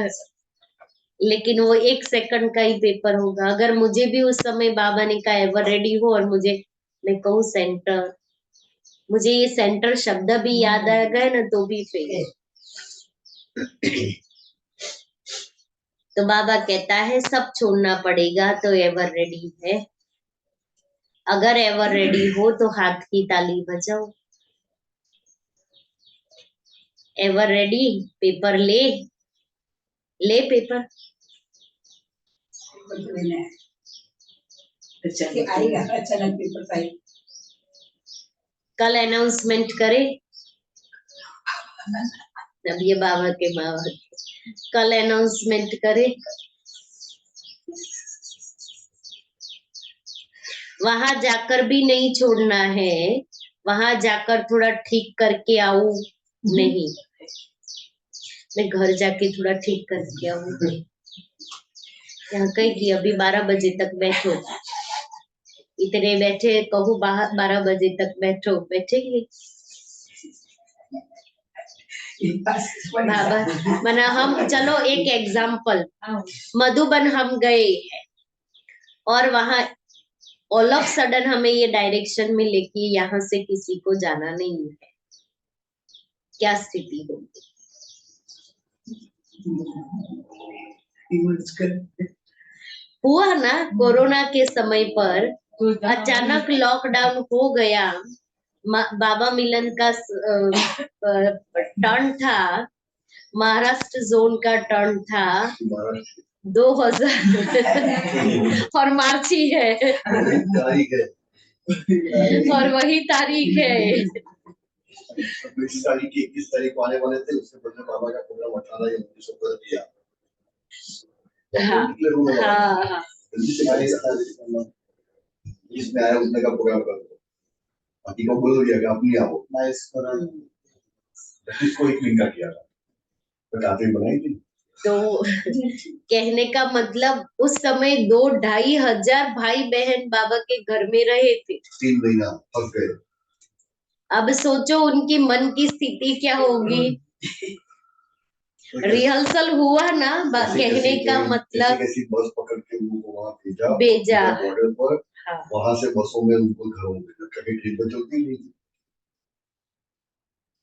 लेकिन वो 1 सेकंड का ही पेपर होगा। अगर मुझे भी उस समय बाबा ने कहा एवर रेडी हो और मैं कहूँ सेंटर, मुझे ये सेंटर शब्द भी याद आ गए ना तो भी फेल। तो बाबा कहता है सब छोड़ना पड़ेगा, तो एवर रेडी है? अगर एवर रेडी हो तो हाथ की ताली बजाओ। Ever ready? पेपर ले पेपर। आएगा अचानक पेपर आएगा। कल अनाउंसमेंट करे, अब ये बाबा के माँ कल अनाउंसमेंट करे, वहां जाकर भी नहीं छोड़ना है, वहां जाकर थोड़ा ठीक करके आऊ नहीं, मैं घर जाके थोड़ा ठीक करके आऊ। यहाँ कहीं की अभी 12 बजे तक बैठो, इतने बैठे, कहूँ 12 बजे तक बैठो, बैठेंगे बाबा? मना हम, चलो एक एग्जाम्पल, मधुबन हम गए हैं और वहां ऑल ऑफ सडन हमें ये डायरेक्शन में लेके यहाँ से किसी को जाना नहीं है, क्या स्थिति होगी? हुआ ना कोरोना के समय पर, तो जहाँ अचानक लॉकडाउन हो गया। बाबा मिलन का टर्न था, महाराष्ट्र जोन का टर्न था 2000 और मार्च ही है तारीख है और वही तारीख है। 20 तारीख की 21 तारीख को आने वाले थे, उससे पहले बाबा का प्रोग्राम 18 या 19 को कर दिया। हाँ डिक्लेयर होने वाला हाँ हाँ। जल्दी से आएगा, जिसमें आया उतने का प्रोग्राम कर दो, बाकी को बोल दिया कि आप नहीं आओ। मैं इसको एक दिन का किया था, बट आते ही बनाई थी। तो कहने का मतलब उस समय 2-2.5 हजार भाई बहन बाबा के घर में रहे थे। 3 महीना फंस गए। अब सोचो उनकी मन की स्थिति क्या होगी। रिहर्सल हुआ ना, कहने का मतलब कैसी बस पकड़ के उनको वहाँ भेजा बॉर्डर पर। हाँ। वहां से बसों में उनको घरों में कभी ट्रेन तो चलती नहीं थी।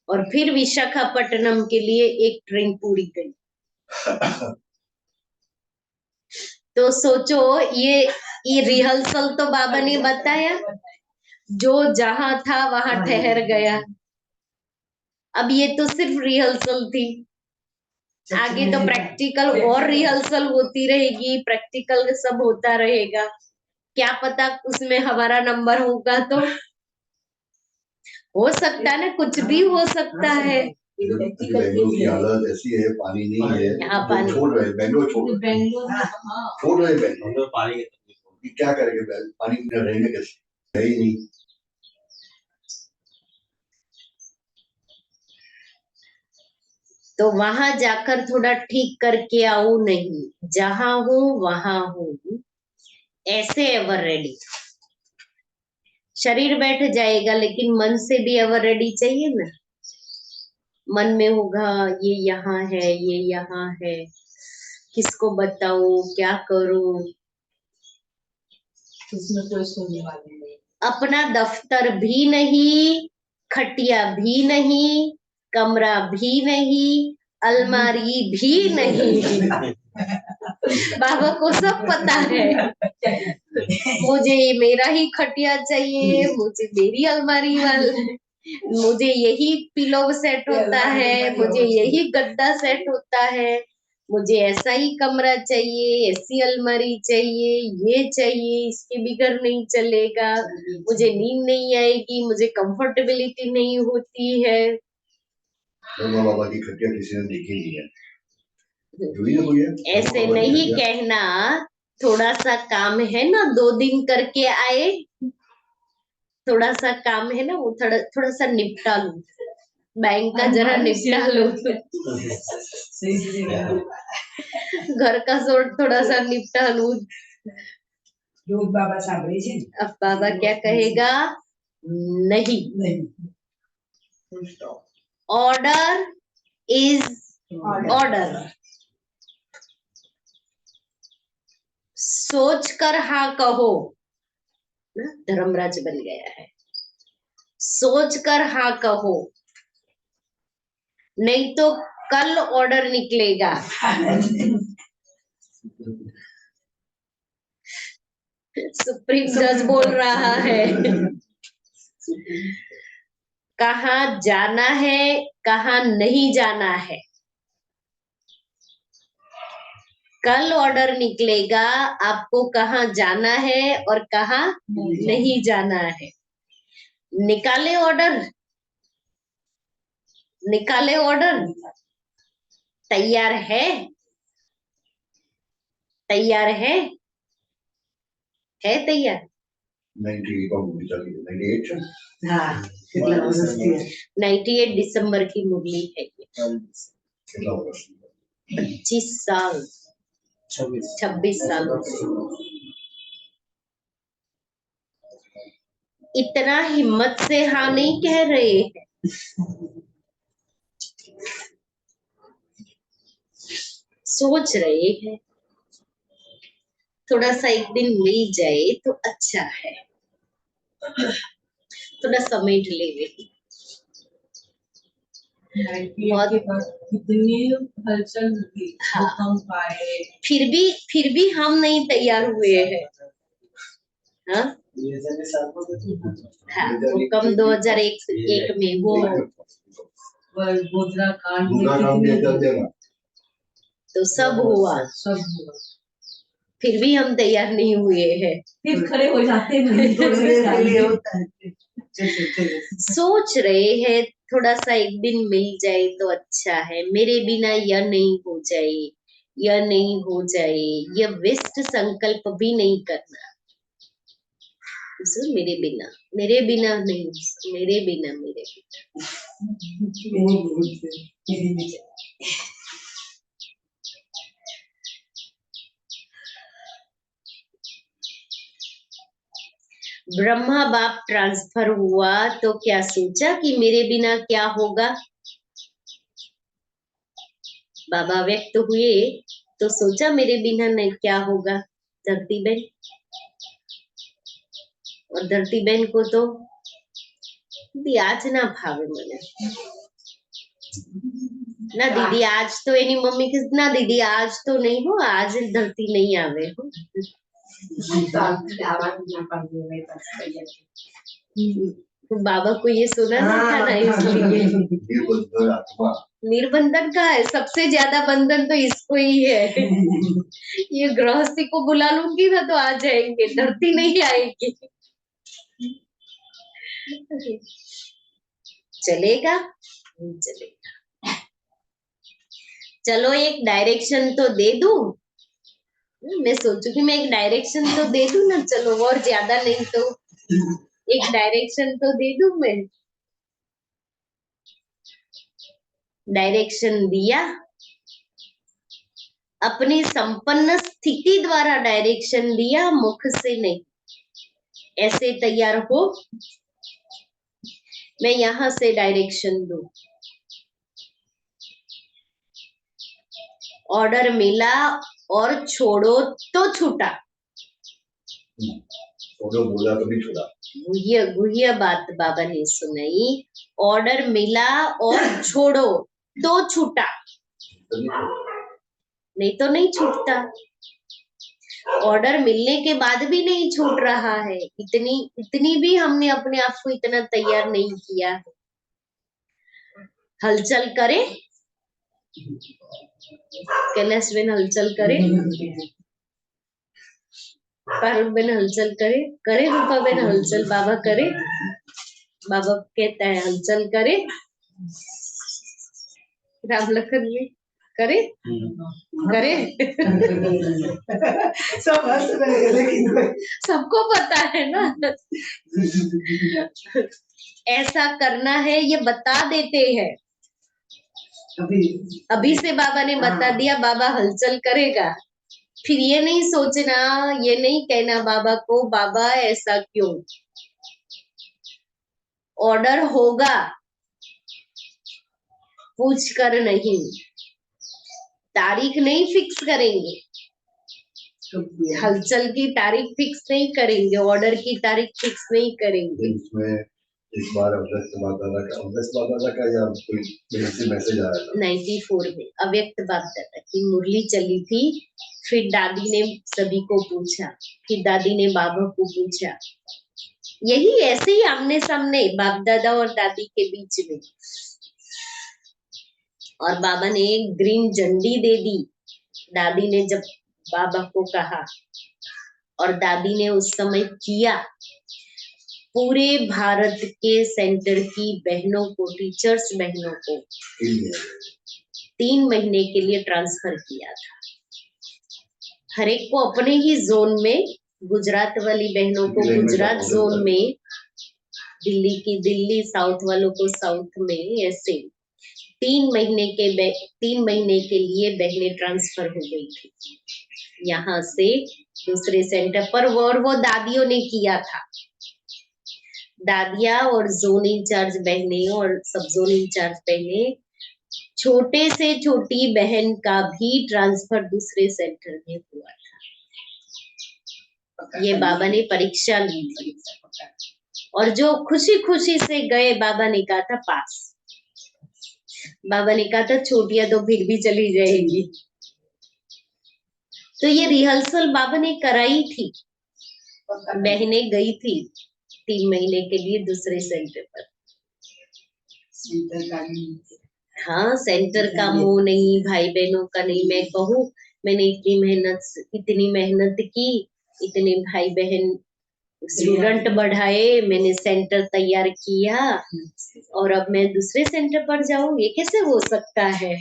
और फिर विशाखापट्टनम के लिए एक ट्रेन पूरी गई। तो सोचो ये रिहर्सल तो बाबा ने बताया, जो जहां था वहां ठहर गया। अब ये तो सिर्फ रिहर्सल थी, आगे तो प्रैक्टिकल और रिहर्सल होती रहेगी, प्रैक्टिकल सब होता रहेगा। क्या पता उसमें हमारा नंबर होगा तो हो सकता है ना, कुछ भी हो सकता है। बेंगलोर की हालत ऐसी है, पानी नहीं है। यहाँ पानी छोड़ रहे बेंगलोर, छोड़ रहे बेंगलोर, पानी क्या करेंगे, पानी बिना रहेंगे कैसे, है ही नहीं। तो वहां जाकर थोड़ा ठीक करके आओ, नहीं जहां हूं वहां हूं, ऐसे एवर रेडी। शरीर बैठ जाएगा लेकिन मन से भी एवर रेडी चाहिए ना। मन में होगा ये यहाँ है, ये यहाँ है, किसको बताओ, क्या करूं। इसमें कोई सुनने वाले नहीं। अपना दफ्तर भी नहीं, खटिया भी नहीं, कमरा भी नहीं, अलमारी भी नहीं। बाबा को सब पता है। मुझे मेरा ही खटिया चाहिए, मुझे मेरी अलमारी वाला, मुझे यही पिलो सेट होता है, मुझे यही गद्दा सेट होता है, मुझे ऐसा ही कमरा चाहिए, ऐसी अलमारी चाहिए, ये चाहिए, इसके बिगड़ नहीं चलेगा, मुझे नींद नहीं आएगी, मुझे कंफर्टेबिलिटी नहीं होती है। बाबा की खटिया किसी ने देखी नहीं है। ऐसे नहीं कहना, थोड़ा सा काम है ना, 2 दिन करके आए, थोड़ा सा काम है ना, वो थोड़ा सा निपटा लो, बैंक का जरा निपटा लो, घर का थोड़ा सा निपटा लो। बाबा साबरे जी। अब बाबा क्या कहेगा, नहीं, ऑर्डर इज ऑर्डर। सोच कर हाँ कहो ना, धर्मराज बन गया है। सोच कर हाँ कहो, नहीं तो कल ऑर्डर निकलेगा। सुप्रीम जज बोल रहा है। कहाँ जाना है, कहाँ नहीं जाना है, कल ऑर्डर निकलेगा आपको कहाँ जाना है और कहाँ नहीं जाना है। निकाले ऑर्डर, निकाले ऑर्डर। तैयार है, तैयार है तैयार। 98 दिसंबर की मुरली है ये। 25 साल 26 साल इतना हिम्मत से हाँ नहीं कह रहे हैं। सोच रहे हैं थोड़ा सा एक दिन मिल जाए तो अच्छा है, थोड़ा समेट ले। कितनी हलचल हुई। हाँ, फिर भी हम नहीं तैयार हुए हैं। हाँ? हाँ, भूकंप 2001 में वो गोधरा कांड दूसरा काम में दिया कितने चलते ना तो सब हुआ, सब हुआ। फिर भी हम तैयार नहीं हुए हैं। फिर खड़े हो जाते हैं, नहीं तो के लिए होता है। चलो। सोच रहे हैं थोड़ा सा एक दिन मिल जाए तो अच्छा है, मेरे बिना यह नहीं हो जाए, यह नहीं हो जाए, यह वेस्ट संकल्प भी नहीं करना। मेरे बिना नहीं, मेरे बिना ब्रह्मा बाप ट्रांसफर हुआ तो क्या सोचा कि मेरे बिना क्या होगा? बाबा व्यक्त हुए तो सोचा मेरे बिना नहीं क्या होगा? धरती बहन, और धरती बहन को तो आज ना भावे मने ना दीदी आज तो एनी मम्मी के ना दीदी आज तो नहीं हो, आज धरती नहीं आवे हो। तो बाबा को ये सुना नहीं था ना, इसलिए निर्बंधन आत्मा निर्बंधन का है, सबसे ज्यादा बंधन तो इसको ही है। ये गृहस्थी को बुला लूंगी ना तो आ जाएंगे, धरती नहीं आएगी। चलेगा नहीं चलेगा? चलो एक डायरेक्शन तो दे दूं, मैं सोचू कि मैं एक डायरेक्शन तो दे दूं ना, चलो और ज्यादा नहीं तो एक डायरेक्शन तो दे दूं मैं। डायरेक्शन दिया, अपनी संपन्न स्थिति द्वारा डायरेक्शन दिया, मुख से नहीं। ऐसे तैयार हो, मैं यहां से डायरेक्शन दूं। ऑर्डर मिला और छोड़ो तो छूटा। छोड़ो बोला कभी छोड़ा। गुह्य बात बाबा ने सुनाई। ऑर्डर मिला और छोड़ो तो छूटा, नहीं तो नहीं छूटता। ऑर्डर मिलने के बाद भी नहीं छूट रहा है, इतनी भी हमने अपने आप को इतना तैयार नहीं किया। हलचल करे, कैलाश बेन हलचल करे, पारुल बेन हलचल करे रूपा बेन हलचल, बाबा करे, बाबा कहता है हलचल करे। राम लखन में करे सब हंस रहे हैं, लेकिन सबको पता है ना। ऐसा करना है ये बता देते हैं, अभी से बाबा ने बता दिया। बाबा हलचल करेगा, फिर ये नहीं सोचना, ये नहीं कहना बाबा को बाबा ऐसा क्यों। ऑर्डर होगा, पूछ कर नहीं। तारीख नहीं फिक्स करेंगे, हलचल की तारीख फिक्स नहीं करेंगे, ऑर्डर की तारीख फिक्स नहीं करेंगे। इसमें एक बार अव्यक्त बाबा का या कोई मैसेज आया था 94 में अव्यक्त बाप दादा की मुरली चली थी। फिर दादी ने सभी को पूछा, फिर दादी ने बाबा को पूछा, यही ऐसे ही आमने सामने बाप दादा और दादी के बीच में, और बाबा ने ग्रीन झंडी दे दी। दादी ने जब बाबा को कहा और दादी ने उस समय किया, पूरे भारत के सेंटर की बहनों को, टीचर्स बहनों को 3 महीने के लिए ट्रांसफर किया था। हर एक को अपने ही जोन में, गुजरात वाली बहनों को गुजरात जोन में, दिल्ली की दिल्ली, साउथ वालों को साउथ में, ऐसे 3 महीने के लिए बहनें ट्रांसफर हो गई थी यहाँ से दूसरे सेंटर पर। वो दादियों ने किया था, दादियां और जोन इंचार्ज बहनें और सब जोन इंचार्ज बहनें। छोटे से छोटी बहन का भी ट्रांसफर दूसरे सेंटर में हुआ था। ये बाबा ने परीक्षा ली थी, और जो खुशी खुशी से गए, बाबा ने कहा था पास। बाबा ने कहा था छोटियां तो फिर भी चली जाएंगी। तो ये रिहर्सल बाबा ने कराई थी, बहनें गई थी 3 महीने के लिए दूसरे सेंटर पर। हाँ, सेंटर का मोह नहीं, भाई बहनों का नहीं। मैं कहूँ मैंने इतनी मेहनत की, इतने भाई बहन स्टूडेंट बढ़ाए, मैंने सेंटर तैयार किया और अब मैं दूसरे सेंटर पर जाऊं, ये कैसे हो सकता है?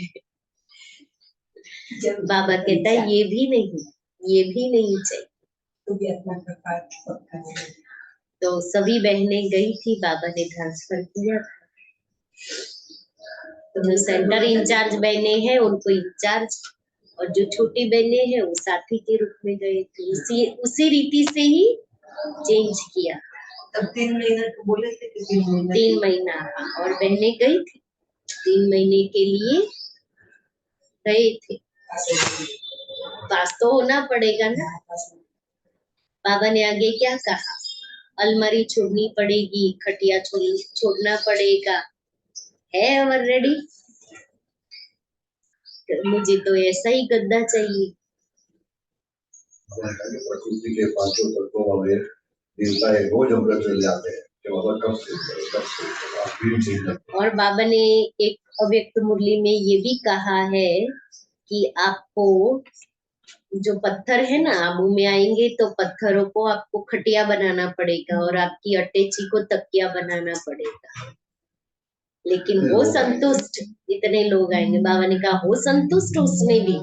बाबा कहता है ये भी नहीं चाहिए। तो सभी बहनें गई थी, बाबा ने ट्रांसफर किया। तो जो सेंटर इंचार्ज बहनें हैं उनको इंचार्ज, और जो छोटी बहनें हैं वो साथी के रूप में गए थे। उसी रीति से ही चेंज किया। तब 3 महीना तो बोले थे कि 3 महीना, और बहनें गई थी 3 महीने के लिए गए थे। पास तो होना पड़ेगा ना। बाबा ने आगे क्या कहा? अलमारी छोड़नी पड़ेगी, खटिया छोड़ना पड़ेगा, है ऑलरेडी। मुझे तो ऐसा ही गद्दा चाहिए। प्रकृति के पांचों तत्वों में देवता है, रोज अमृत ले जाते हैं कि बाबा कब से और बाबा ने एक अव्यक्त मुरली में ये भी कहा है कि आपको जो पत्थर है ना, आबू में आएंगे तो पत्थरों को आपको खटिया बनाना पड़ेगा और आपकी अटैची को तकिया बनाना पड़ेगा। लेकिन हो संतुष्ट, इतने लोग आएंगे। बाबा ने कहा हो संतुष्ट उसमें भी,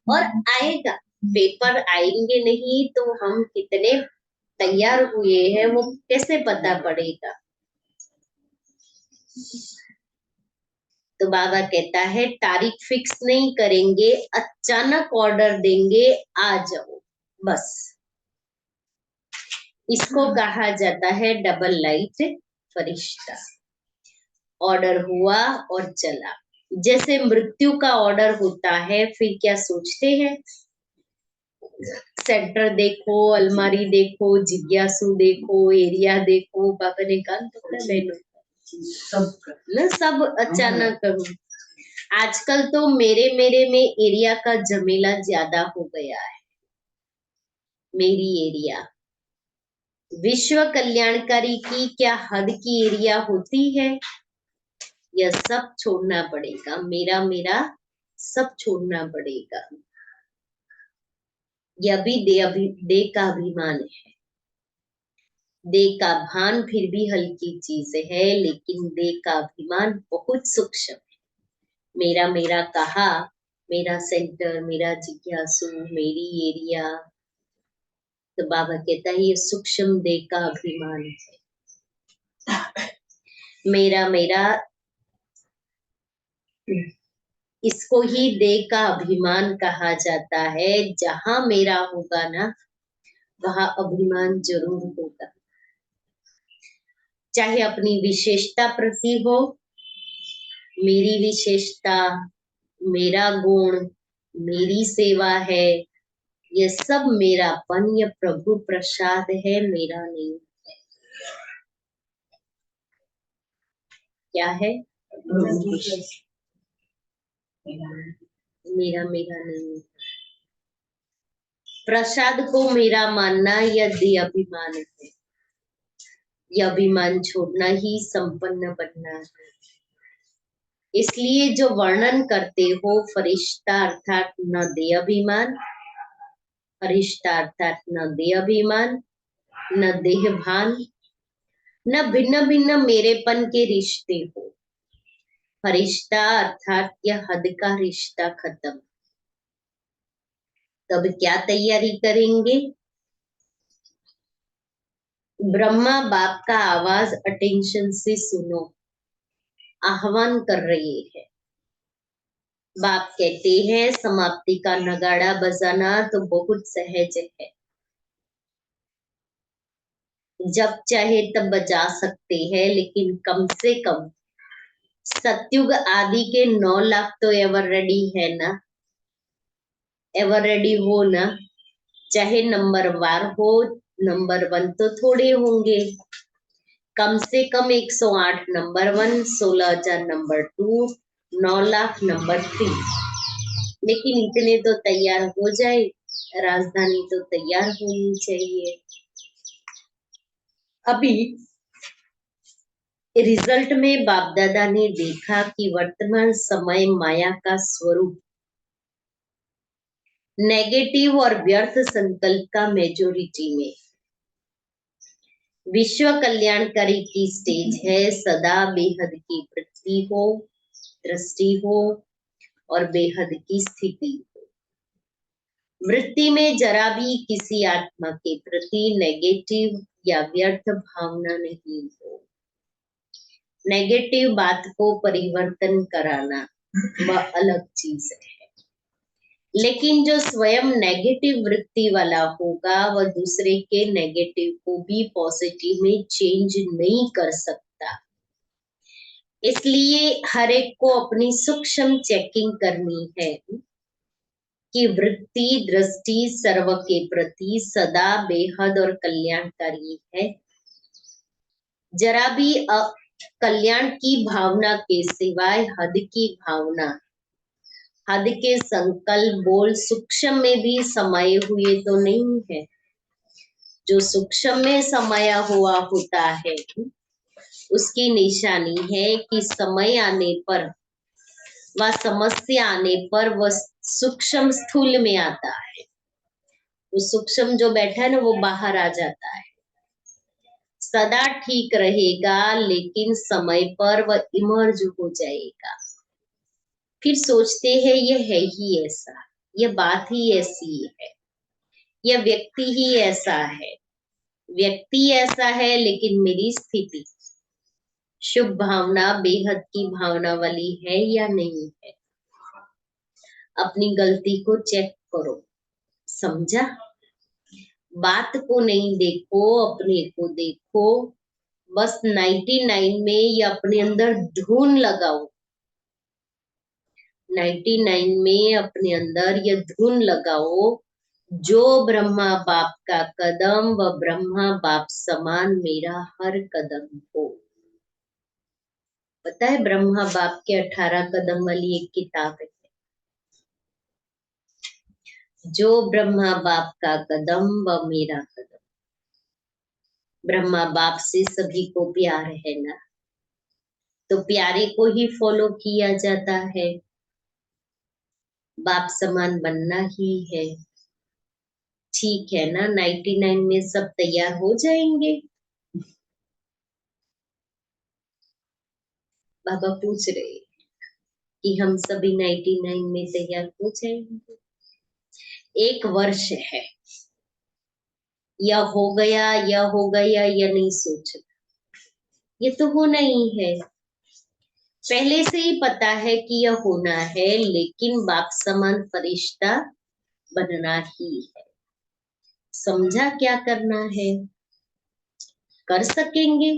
और आएगा। पेपर आएंगे नहीं तो हम कितने तैयार हुए हैं वो कैसे पता पड़ेगा? तो बाबा कहता है तारीख फिक्स नहीं करेंगे, अचानक ऑर्डर देंगे, आ जाओ बस। इसको कहा जाता है डबल लाइट फरिश्ता। ऑर्डर हुआ और चला। जैसे मृत्यु का ऑर्डर होता है, फिर क्या सोचते हैं? सेंटर देखो, अलमारी देखो, जिज्ञासु देखो, एरिया देखो। बाबा ने कहा तो सब अचानक करूं। आजकल तो मेरे में एरिया का झमेला ज्यादा हो गया है। मेरी एरिया विश्व कल्याणकारी की क्या हद की एरिया होती है? यह सब छोड़ना पड़ेगा, मेरा सब छोड़ना पड़ेगा। यह भी दे का अभिमान है। दे का भान फिर भी हल्की चीज है, लेकिन दे का अभिमान बहुत सूक्ष्म है। मेरा कहा, मेरा सेंटर, मेरा जिज्ञासु, मेरी एरिया। तो बाबा कहता है ये सूक्ष्म दे का अभिमान है। मेरा इसको ही दे का अभिमान कहा जाता है। जहां मेरा होगा ना, वहां अभिमान जरूर होगा। चाहे अपनी विशेषता प्रति हो, मेरी विशेषता, मेरा गुण, मेरी सेवा है, ये सब मेरापन, ये प्रभु प्रसाद है, मेरा नहीं है। क्या है? मेरा नहीं। प्रसाद को मेरा मानना यह दे अभिमान है। यह अभिमान छोड़ना ही संपन्न बनना है। इसलिए जो वर्णन करते हो फरिश्ता अर्थात न दे अभिमान, फरिश्ता अर्थात न दे अभिमान, न देह भान, न भिन्न भिन्न मेरेपन के रिश्ते हो। फरिश्ता अर्थात यह हद का रिश्ता खत्म। तब क्या तैयारी करेंगे? ब्रह्मा बाप का आवाज अटेंशन से सुनो, आह्वान कर रहे हैं। बाप कहते हैं समाप्ति का नगाड़ा बजाना तो बहुत सहज है, जब चाहे तब बजा सकते हैं, लेकिन कम से कम सतयुग आदि के 9 लाख तो एवर रेडी है ना, एवर रेडी हो ना। चाहे नंबर 1 हो, नंबर 1 तो थोड़े होंगे, कम से कम 108 नंबर 1, 16,000 नंबर 2, 9 लाख नंबर 3। लेकिन इतने तो तैयार हो जाए राजधानी तो तैयार होनी चाहिए। अभी रिजल्ट में बाप दादा ने देखा कि वर्तमान समय माया का स्वरूप नेगेटिव और व्यर्थ संकल्प का मेजोरिटी में विश्व कल्याणकारी की स्टेज है। सदा बेहद की वृत्ति हो, दृष्टि हो और बेहद की स्थिति हो। वृत्ति में जरा भी किसी आत्मा के प्रति नेगेटिव या व्यर्थ भावना नहीं हो। नेगेटिव बात को परिवर्तन कराना वह अलग चीज है, लेकिन जो स्वयं नेगेटिव वृत्ति वाला होगा वह दूसरे के नेगेटिव को भी पॉजिटिव में चेंज नहीं कर सकता। इसलिए हर एक को अपनी सूक्ष्म चेकिंग करनी है कि वृत्ति दृष्टि सर्व के प्रति सदा बेहद और कल्याणकारी है। जरा भी कल्याण की भावना के सिवाय हद की भावना, हद के संकल्प बोल सूक्ष्म में भी समाये हुए तो नहीं है। जो सूक्ष्म में समाया हुआ होता है उसकी निशानी है कि समय आने पर व समस्या आने पर वह सूक्ष्म स्थूल में आता है। वो सूक्ष्म जो बैठा है ना वो बाहर आ जाता है। सदा ठीक रहेगा लेकिन समय पर वह इमर्ज हो जाएगा। फिर सोचते हैं ये है ही ऐसा, ये बात ही ऐसी है, यह व्यक्ति ही ऐसा है। व्यक्ति ऐसा है लेकिन मेरी स्थिति शुभ भावना बेहद की भावना वाली है या नहीं है। अपनी गलती को चेक करो, समझा? बात को नहीं देखो, अपने को देखो। बस 99 में या अपने अंदर धुन लगाओ। 99 में अपने अंदर यह धुन लगाओ, जो ब्रह्मा बाप का कदम व ब्रह्मा बाप समान मेरा हर कदम हो। पता है ब्रह्मा बाप के 18 कदम वाली एक किताब है, जो ब्रह्मा बाप का कदम व मेरा कदम। ब्रह्मा बाप से सभी को प्यार है ना, तो प्यारे को ही फॉलो किया जाता है। बाप समान बनना ही है, ठीक है ना? 99 में सब तैयार हो जाएंगे। बाबा पूछ रहे कि हम सभी 99 में तैयार हो जाएंगे। 1 वर्ष है, या हो गया या हो गया या नहीं सोचना, ये तो होना ही है। पहले से ही पता है कि यह होना है, लेकिन बाप समान फरिश्ता बनना ही है। समझा क्या करना है? कर सकेंगे,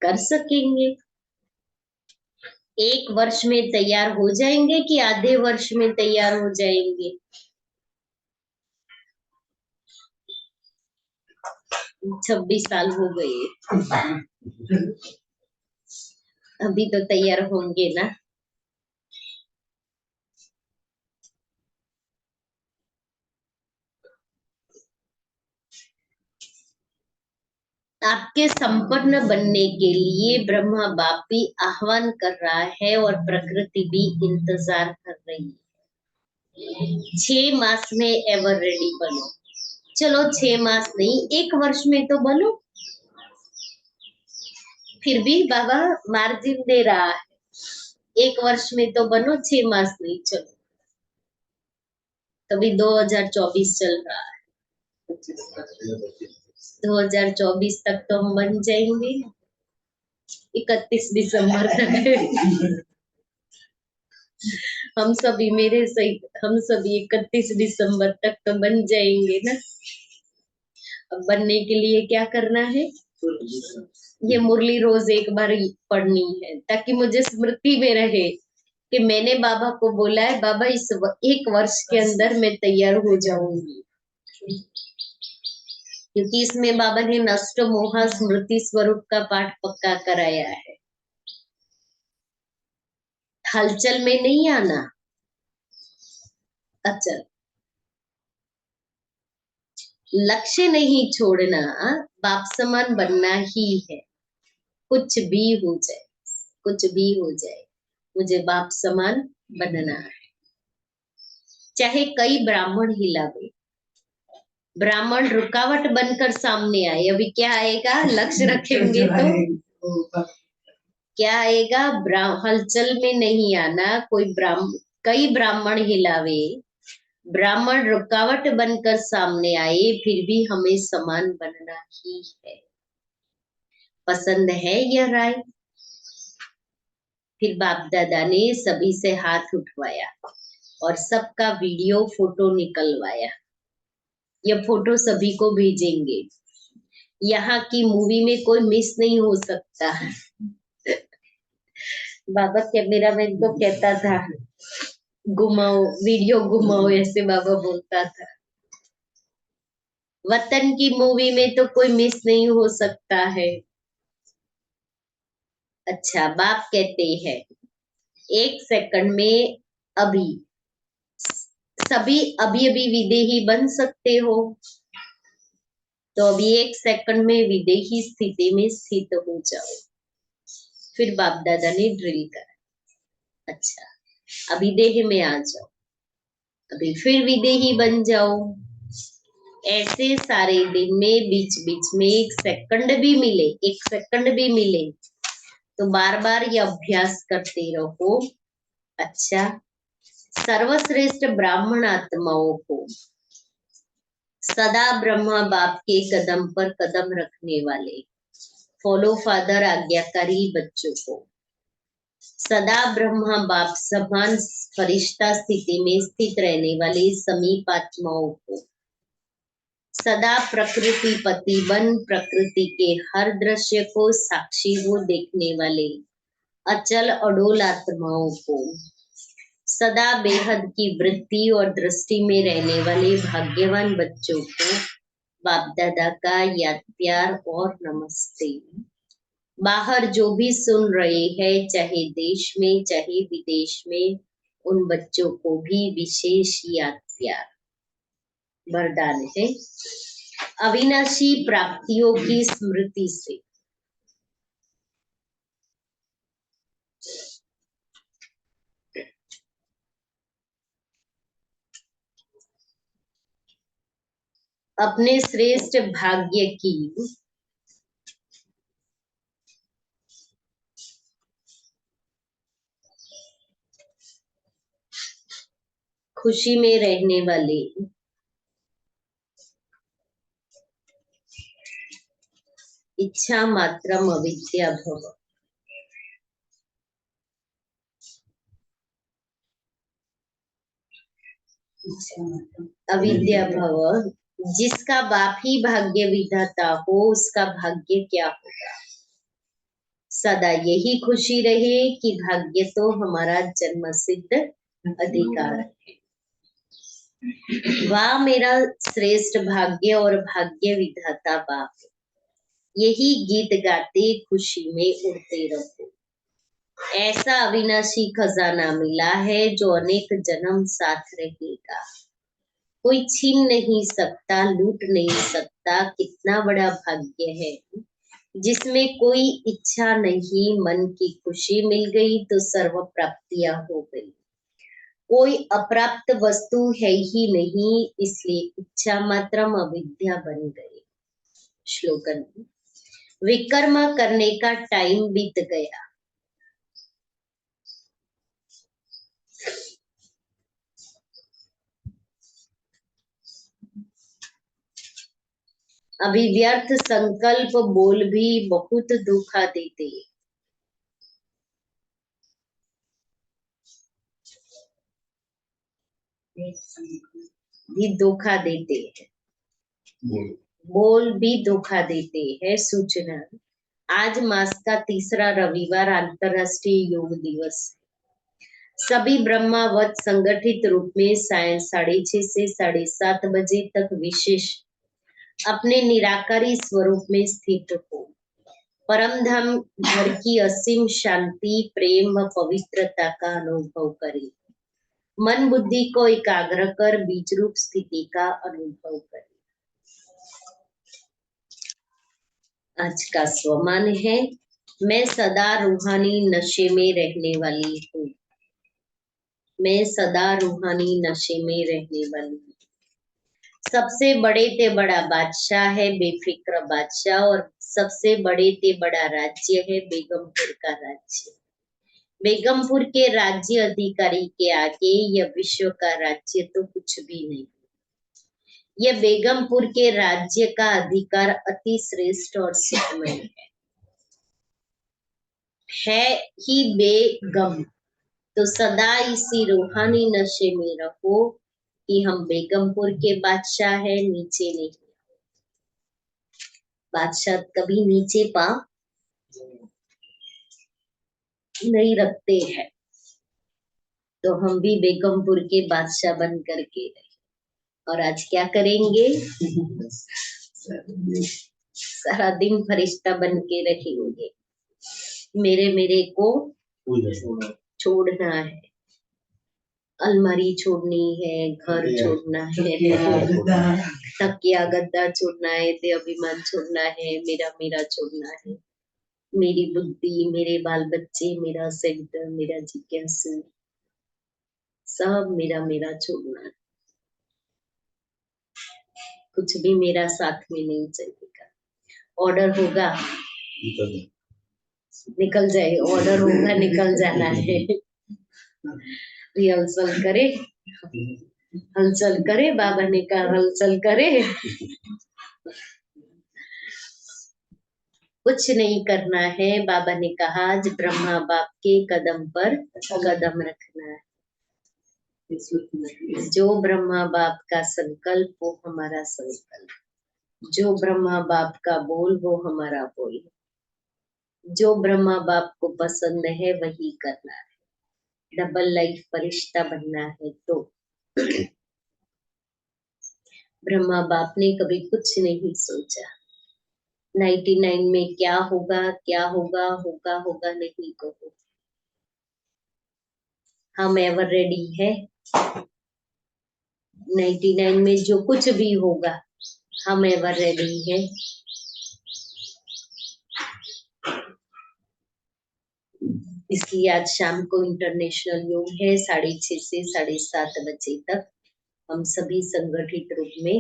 कर सकेंगे। 1 वर्ष में तैयार हो जाएंगे कि आधे वर्ष में तैयार हो जाएंगे? 26 साल हो गए, अभी तो तैयार होंगे ना? आपके संपन्न बनने के लिए ब्रह्मा बाप भी आह्वान कर रहा है और प्रकृति भी इंतजार कर रही है। 6 मास में एवर रेडी बनो। चलो 6 मास नहीं, 1 वर्ष में तो बनो। फिर भी बाबा मार्जिन दे रहा है, 1 वर्ष में तो बनो, 6 मास नहीं। चलो तभी 2024 चल रहा है, 2024 तक तो हम बन जाएंगे, 31 दिसंबर तक। हम सभी मेरे सहित हम सभी 31 दिसंबर तक तो बन जाएंगे ना। अब बनने के लिए क्या करना है? ये मुरली रोज एक बार पढ़नी है, ताकि मुझे स्मृति में रहे कि मैंने बाबा को बोला है, बाबा इस 1 वर्ष के अंदर मैं तैयार हो जाऊंगी। क्योंकि इसमें बाबा ने नष्ट मोह स्मृति स्वरूप का पाठ पक्का कराया है। हलचल में नहीं आना, अचल। लक्ष्य नहीं छोड़ना, बाप समान बनना ही है। कुछ भी हो जाए, कुछ भी हो जाए, मुझे बाप समान बनना है। चाहे कई ब्राह्मण हिलावे, ब्राह्मण रुकावट बनकर सामने आए, अभी क्या आएगा, लक्ष्य रखेंगे तो क्या आएगा, हलचल में नहीं आना। कई ब्राह्मण हिलावे, ब्राह्मण रुकावट बनकर सामने आए, फिर भी हमें समान बनना ही है। पसंद है यह राय? फिर बाप दादा ने सभी से हाथ उठवाया और सबका वीडियो फोटो निकलवाया। यह फोटो सभी को भेजेंगे। यहाँ की मूवी में कोई मिस नहीं हो सकता। बाबा कैमरामैन को कहता था घुमाओ, वीडियो घुमाओ, ऐसे बाबा बोलता था। वतन की मूवी में तो कोई मिस नहीं हो सकता है। अच्छा, बाप कहते हैं 1 सेकंड में अभी सभी अभी विदेही बन सकते हो, तो अभी 1 सेकंड में विदेही स्थिति में स्थित हो जाओ। फिर बाप दादा ने ड्रिल करा, अच्छा अभी देह में आ जाओ, अभी फिर विदेही बन जाओ। ऐसे सारे दिन में बीच बीच में 1 सेकंड भी मिले, 1 सेकंड भी मिले तो बार बार ये अभ्यास करते रहो। अच्छा, सर्वश्रेष्ठ ब्राह्मण आत्माओं को, सदा ब्रह्मा बाप के कदम पर कदम रखने वाले फॉलो फादर आज्ञाकारी बच्चों को, सदा ब्रह्मा बाप समान फरिश्ता स्थिति में स्थित रहने वाले समीप आत्माओं को, सदा प्रकृति पति बन प्रकृति के हर दृश्य को साक्षी हो देखने वाले अचल अडोल आत्माओं को, सदा बेहद की वृत्ति और दृष्टि में रहने वाले भाग्यवान बच्चों को बाप दादा का याद प्यार और नमस्ते। बाहर जो भी सुन रहे हैं, चाहे देश में चाहे विदेश में, उन बच्चों को भी विशेष याद प्यार। वरदान है अविनाशी प्राप्तियों की स्मृति से। अपने श्रेष्ठ भाग्य की खुशी में रहने वाले इच्छा मात्रम अविद्या भव। अविद्या भव, जिसका बाप ही भाग्य विधाता हो, उसका भाग्य क्या होगा। सदा यही खुशी रहे कि भाग्य तो हमारा जन्मसिद्ध अधिकार है। वाह मेरा श्रेष्ठ भाग्य और भाग्य विधाता बाप, यही गीत गाते खुशी में उड़ते रहो। ऐसा अविनाशी खजाना मिला है जो अनेक जन्म साथ रहेगा। कोई छीन नहीं सकता, लूट नहीं सकता। कितना बड़ा भाग्य है जिसमें कोई इच्छा नहीं, मन की खुशी मिल गई तो सर्व प्राप्तियां हो गई। कोई अप्राप्त वस्तु है ही नहीं, इसलिए इच्छा मात्रम अविद्या बन गई। श्लोकन, विकर्म करने का टाइम बीत गया। अभी व्यर्थ संकल्प बोल भी बहुत धोखा देते। भी धोखा देते हैं, बोल भी धोखा देते हैं। सूचना, आज मास का 3रा रविवार अंतरराष्ट्रीय योग दिवस है। सभी ब्रह्मावत संगठित रूप में सायं 6:30 से 7:30 बजे तक विशेष अपने निराकारी स्वरूप में स्थित हो। परम धाम घर की असीम शांति, प्रेम व पवित्रता का अनुभव करें। मन बुद्धि को एकाग्र कर बीज रूप स्थिति का अनुभव करें। आज का स्वमान है, मैं सदा रूहानी नशे में रहने वाली हूँ। मैं सदा रूहानी नशे में रहने वाली हूँ। सबसे बड़े ते बड़ा बादशाह है बेफिक्र बादशाह, और सबसे बड़े ते बड़ा राज्य है बेगमपुर का राज्य। बेगमपुर के राज्य अधिकारी के आगे यह विश्व का राज्य तो कुछ भी नहीं। यह बेगमपुर के राज्य का अधिकार अति श्रेष्ठ और सुखमय है ही बेगम। तो सदा इसी रूहानी नशे में रहो कि हम बेगमपुर के बादशाह है, नीचे नहीं। बादशाह कभी नीचे पांव नहीं रखते हैं, तो हम भी बेगमपुर के बादशाह बन करके रहे। और आज क्या करेंगे? सारा दिन फरिश्ता बन के रहेंगे। मेरे को छोड़ना है, अलमारी छोड़नी है, घर छोड़ना है, तकिया गद्दा छोड़ना है, देहाभिमान छोड़ना है, मेरा छोड़ना है, मेरी बुद्धि, मेरे बाल बच्चे, मेरा सेंटर, मेरा जिज्ञासु, सब मेरा छोड़ना है। कुछ भी मेरा साथ में नहीं चलेगा। ऑर्डर होगा निकल जाए, ऑर्डर होगा निकल जाना है। रिहर्सल करे, हलचल करे, बाबा ने कहा हलचल करे। कुछ नहीं करना है। बाबा ने कहा आज ब्रह्मा बाप के कदम पर कदम रखना है। जो ब्रह्मा बाप का संकल्प वो हमारा संकल्प, जो ब्रह्मा बाप का बोल वो हमारा बोल, जो ब्रह्मा बाप को पसंद है वही करना है। डबल लाइफ फरिश्ता बनना है तो ब्रह्मा बाप ने कभी कुछ नहीं सोचा 99 में क्या होगा होगा नहीं कहो। हम एवर रेडी है। 99 में जो कुछ भी होगा हम एवर रेडी है। इसलिए आज शाम को इंटरनेशनल योग है 6:30 से 7:30 बजे तक हम सभी संगठित रूप में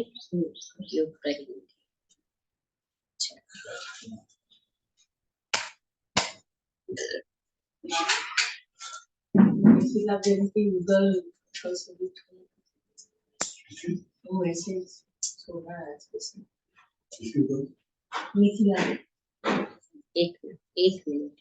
योग करेंगे। मिथिला देवी के युगल वो ऐसे छोड़ा है मिथिला। एक मिनट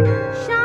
शाम